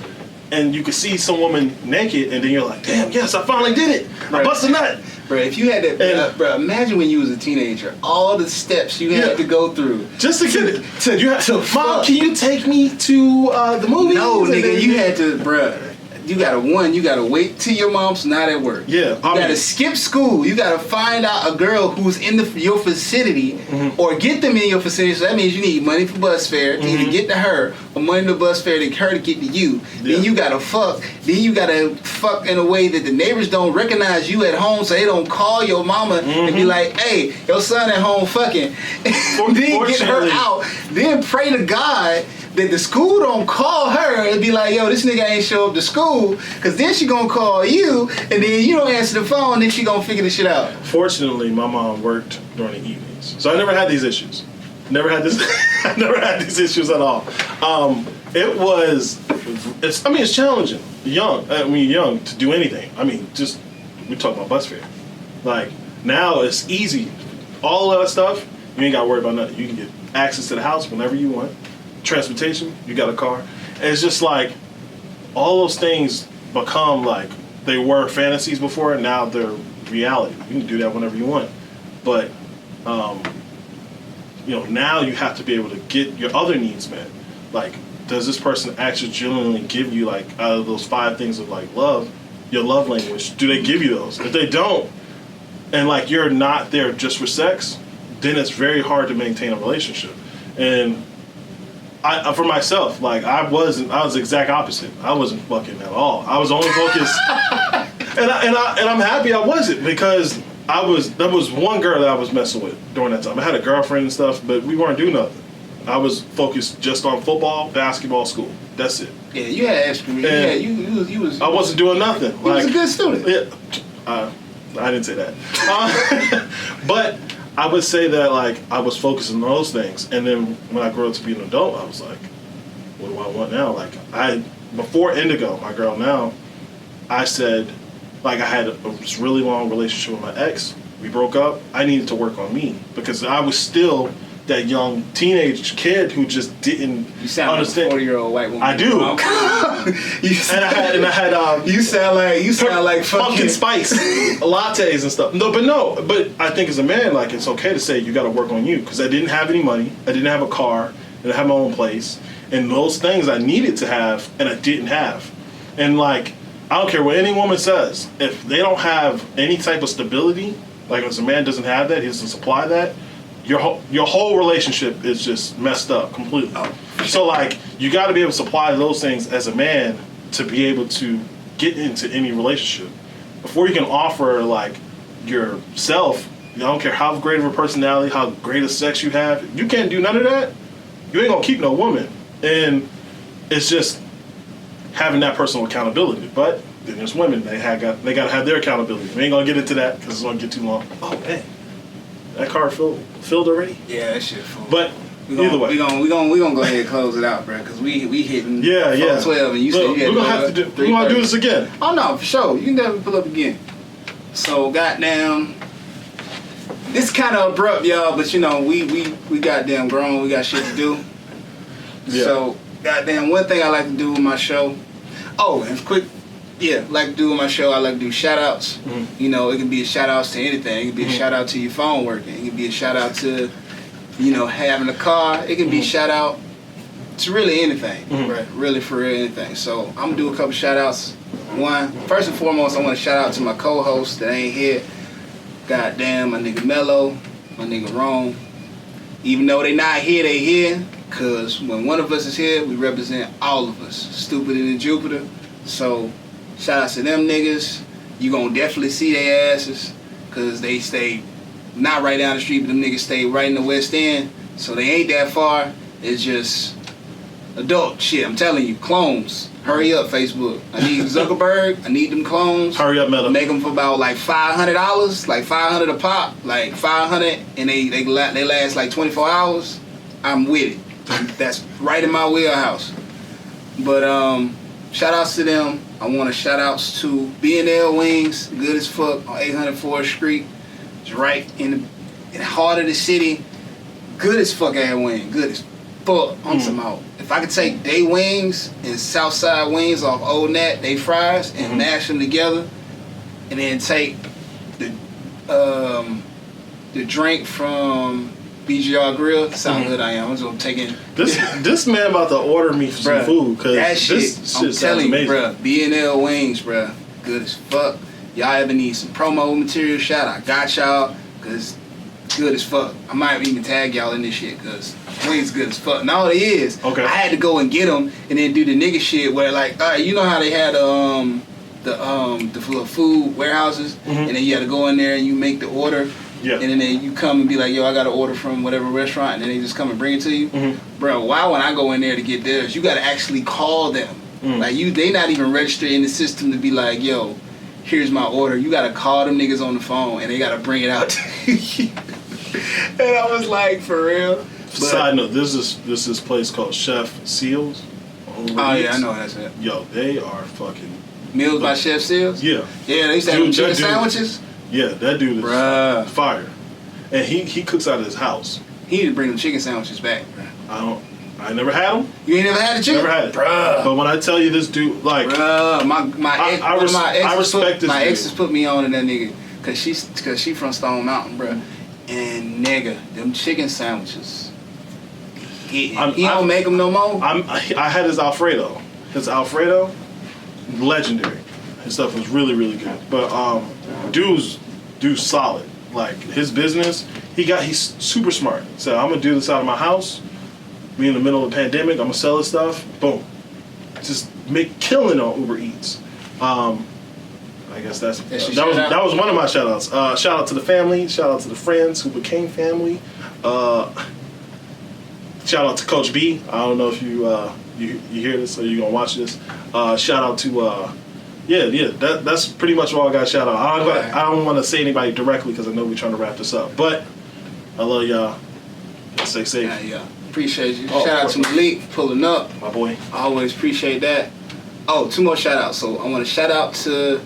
[SPEAKER 3] and you could see some woman naked, and then you're like, damn, yes, I finally did it. I busted a nut.
[SPEAKER 2] Bro, if you had to, bro, imagine when you was a teenager, all the steps you had to go through
[SPEAKER 3] just to get it.
[SPEAKER 2] To
[SPEAKER 3] Mom, can you take me to the movies?
[SPEAKER 2] No, nigga, you had to, bro. You gotta wait till your mom's not at work.
[SPEAKER 3] Yeah,
[SPEAKER 2] you gotta skip school. You gotta find out a girl who's in your vicinity, or get them in your vicinity. So that means you need money for bus fare to either get to her, or money to bus fare to her to get to you. Then you gotta fuck. Then you gotta fuck in a way that the neighbors don't recognize you at home, so they don't call your mama and be like, "Hey, your son at home fucking." Then get her out. Then pray to God that the school don't call her and be like, yo, this nigga ain't show up to school, because then she gonna call you, and then you don't answer the phone, then she gonna figure this shit out.
[SPEAKER 3] Fortunately, my mom worked during the evenings, so I never had these issues. I never had these issues at all. It's challenging. When you're young to do anything. I mean, just, we talk about bus fare. Like, now it's easy. All of that stuff, you ain't gotta worry about nothing. You can get access to the house whenever you want. Transportation, you got a car. And it's just like, all those things become like, they were fantasies before, and now they're reality. You can do that whenever you want. But, you know, now you have to be able to get your other needs met. Like, does this person actually genuinely give you, like, out of those 5 things of, like, love, your love language, do they give you those? If they don't, and, like, you're not there just for sex, then it's very hard to maintain a relationship. And for myself, like, I was the exact opposite. I wasn't fucking at all. I was only focused, and I'm happy I wasn't, because there was one girl that I was messing with during that time. I had a girlfriend and stuff, but we weren't doing nothing. I was focused just on football, basketball, school. That's it.
[SPEAKER 2] Yeah, you had experience. You was.
[SPEAKER 3] I wasn't doing nothing.
[SPEAKER 2] You was a good student.
[SPEAKER 3] Yeah, I didn't say that. But I would say that, like, I was focused on those things, and then when I grew up to be an adult, I was like, what do I want now? Like, before Indigo, my girl now, I said, like, I had a really long relationship with my ex. We broke up. I needed to work on me, because I was still that young teenage kid who just didn't
[SPEAKER 2] You sound
[SPEAKER 3] understand.
[SPEAKER 2] like a 40-year-old white woman.
[SPEAKER 3] I do. and I had
[SPEAKER 2] you sound like
[SPEAKER 3] pumpkin spice lattes and stuff. But I think as a man, like, it's okay to say you got to work on you, because I didn't have any money, I didn't have a car, I didn't have my own place, and those things I needed to have and I didn't have. And like, I don't care what any woman says, if they don't have any type of stability, like as a man doesn't have that, he doesn't supply that, your whole relationship is just messed up completely. So like, you got to be able to supply those things as a man to be able to get into any relationship. Before you can offer like yourself, I don't care how great of a personality, how great a sex you have, if you can't do none of that, you ain't gonna keep no woman. And it's just having that personal accountability. But then there's women, they gotta have their accountability. We ain't gonna get into that because it's gonna get too long. Oh man, that car filled already?
[SPEAKER 2] Yeah, that shit full.
[SPEAKER 3] But either way,
[SPEAKER 2] we gonna go ahead and close it out, bro, because we hitting 12, and you said you had
[SPEAKER 3] we're gonna do this again.
[SPEAKER 2] Oh no, for sure. You can definitely pull up again. So goddamn, this kind of abrupt, y'all, but you know we goddamn grown. We got shit to do. Yeah. So goddamn, one thing I like to do with my show. Oh, and quick. Yeah, like to do with my show, I like to do shout outs. Mm-hmm. You know, it can be a shout outs to anything. It can be a shout out to your phone working. It can be a shout out to, you know, having a car. It can be a shout out to really anything, right? Really for real anything. So I'm gonna do a couple shout outs. One, first and foremost, I want to shout out to my co-hosts that ain't here. Goddamn, my nigga Mello, my nigga Rome. Even though they not here, they here. Cause when one of us is here, we represent all of us. Stupid in Jupiter. So shout out to them niggas. You gonna definitely see their asses, cause they stay not right down the street, but them niggas stay right in the West End. So they ain't that far. It's just adult shit. I'm telling you, clones. Hurry up, Facebook. I need Zuckerberg. I need them clones.
[SPEAKER 3] Hurry up, Meta.
[SPEAKER 2] Make them for about like $500, like $500 a pop, like $500, and they last like 24 hours. I'm with it. That's right in my wheelhouse. But shout outs to them. I want to shout outs to B&L Wings, good as fuck, on 804th Street. It's right in the heart of the city. Good as fuck ass wing. Good as fuck. I'm talking about. If I could take they wings and Southside wings off Old Nat, they fries, and mash them together, and then take the drink from BGR Grill. That's how good I am. I'm just taking
[SPEAKER 3] this man about to order me some food, because
[SPEAKER 2] that shit,
[SPEAKER 3] this
[SPEAKER 2] I'm telling you,
[SPEAKER 3] amazing.
[SPEAKER 2] Bruh, B&L Wings, bruh, good as fuck. Y'all ever need some promo material? Shout, I got y'all, cause good as fuck. I might even tag y'all in this shit, cause wings good as fuck. Now it is. Okay. I had to go and get them and then do the nigga shit where like, all right, you know how they had the food warehouses, and then you had to go in there and you make the order. Yeah. And then you come and be like, yo, I got to order from whatever restaurant, and then they just come and bring it to you. Bro, why when I go in there to get theirs, you got to actually call them. Like they not even registered in the system to be like, yo, here's my order. You got to call them niggas on the phone, and they got to bring it out to you. And I was like, for real?
[SPEAKER 3] Side note, this is place called Chef Seals.
[SPEAKER 2] Oh yeah, I know that's it.
[SPEAKER 3] Yo, they are fucking
[SPEAKER 2] Meals by Chef Seals.
[SPEAKER 3] Yeah,
[SPEAKER 2] yeah, they used to have chicken sandwiches.
[SPEAKER 3] Yeah, that dude is fire, and he cooks out of his house.
[SPEAKER 2] He need to bring them chicken sandwiches back, bro.
[SPEAKER 3] I never had them.
[SPEAKER 2] You ain't never had the chicken?
[SPEAKER 3] Never had it,
[SPEAKER 2] bruh.
[SPEAKER 3] But when I tell you this dude, like,
[SPEAKER 2] bruh, my ex has put me on to that nigga, cause she from Stone Mountain, bruh. And nigga, them chicken sandwiches. He don't make them no more.
[SPEAKER 3] I had his Alfredo. Legendary. His stuff was really, really good. But dude's solid. Like his business, he's super smart. So I'm gonna do this out of my house. We in the middle of the pandemic. I'm gonna sell his stuff. Boom. Just killing on Uber Eats. I guess that was one of my shout outs. Shout out to the family. Shout out to the friends who became family. Shout out to Coach B. I don't know if you hear this or you gonna watch this. Shout out to that's pretty much all I got. Shout out. I don't want to say anybody directly because I know we're trying to wrap this up. But I love y'all. Stay safe.
[SPEAKER 2] Yeah. Appreciate you. Shout out to Malik for pulling up.
[SPEAKER 3] My boy.
[SPEAKER 2] I always appreciate that. Oh, 2 more shout outs. So I want to shout out to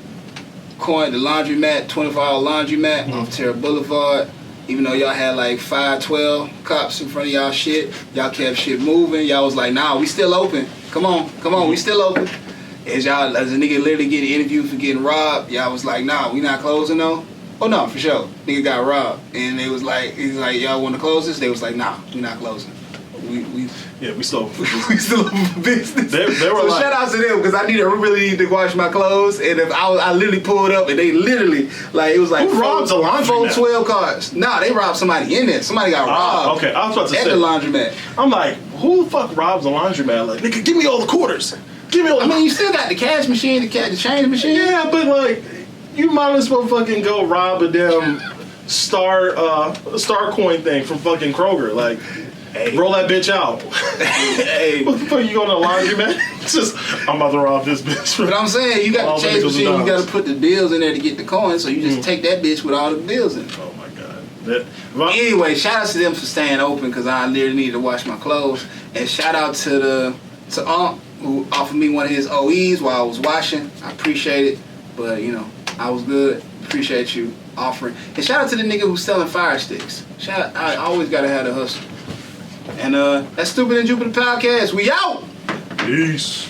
[SPEAKER 2] Coin, the laundromat, 24-hour laundromat off Terra Boulevard. Even though y'all had like 512 cops in front of y'all kept shit moving. Y'all was like, nah, we still open. Come on, we still open. as a nigga literally getting interviewed for getting robbed, y'all was like, nah, we not closing though. Oh no, for sure. Nigga got robbed, and they was like, he's like, y'all want to close this? They was like, nah, we not closing.
[SPEAKER 3] We still
[SPEAKER 2] we still open for business.
[SPEAKER 3] They were
[SPEAKER 2] so
[SPEAKER 3] like,
[SPEAKER 2] shout out to them because I really need to wash my clothes, and if I literally pulled up and they literally like it was like
[SPEAKER 3] who robs a laundromat?
[SPEAKER 2] 12 cars. Nah, they robbed somebody in there. Somebody got robbed.
[SPEAKER 3] Okay, I was about to
[SPEAKER 2] at
[SPEAKER 3] say
[SPEAKER 2] the laundromat.
[SPEAKER 3] I'm like, who the fuck robs a laundromat? Like, nigga, give me all the quarters. Give me all.
[SPEAKER 2] I mean, you still got the cash machine, the change machine.
[SPEAKER 3] Yeah, but like, you might as well fucking go rob a damn star coin thing from fucking Kroger. Like, hey, roll that bitch out.
[SPEAKER 2] Hey,
[SPEAKER 3] what the fuck you going to the laundromat? Just, I'm about to rob this bitch.
[SPEAKER 2] But I'm saying, you got the change machine, you got to put the bills in there to get the coins, so you just take that bitch with all the bills in it.
[SPEAKER 3] Oh my god.
[SPEAKER 2] Anyway, shout out to them for staying open because I literally needed to wash my clothes, and shout out to Unc who offered me one of his OEs while I was washing. I appreciate it, but you know, I was good. Appreciate you offering. And shout out to the nigga who's selling fire sticks. I always gotta have the hustle. And that's Stupid and Jupiter podcast. We out.
[SPEAKER 3] Peace.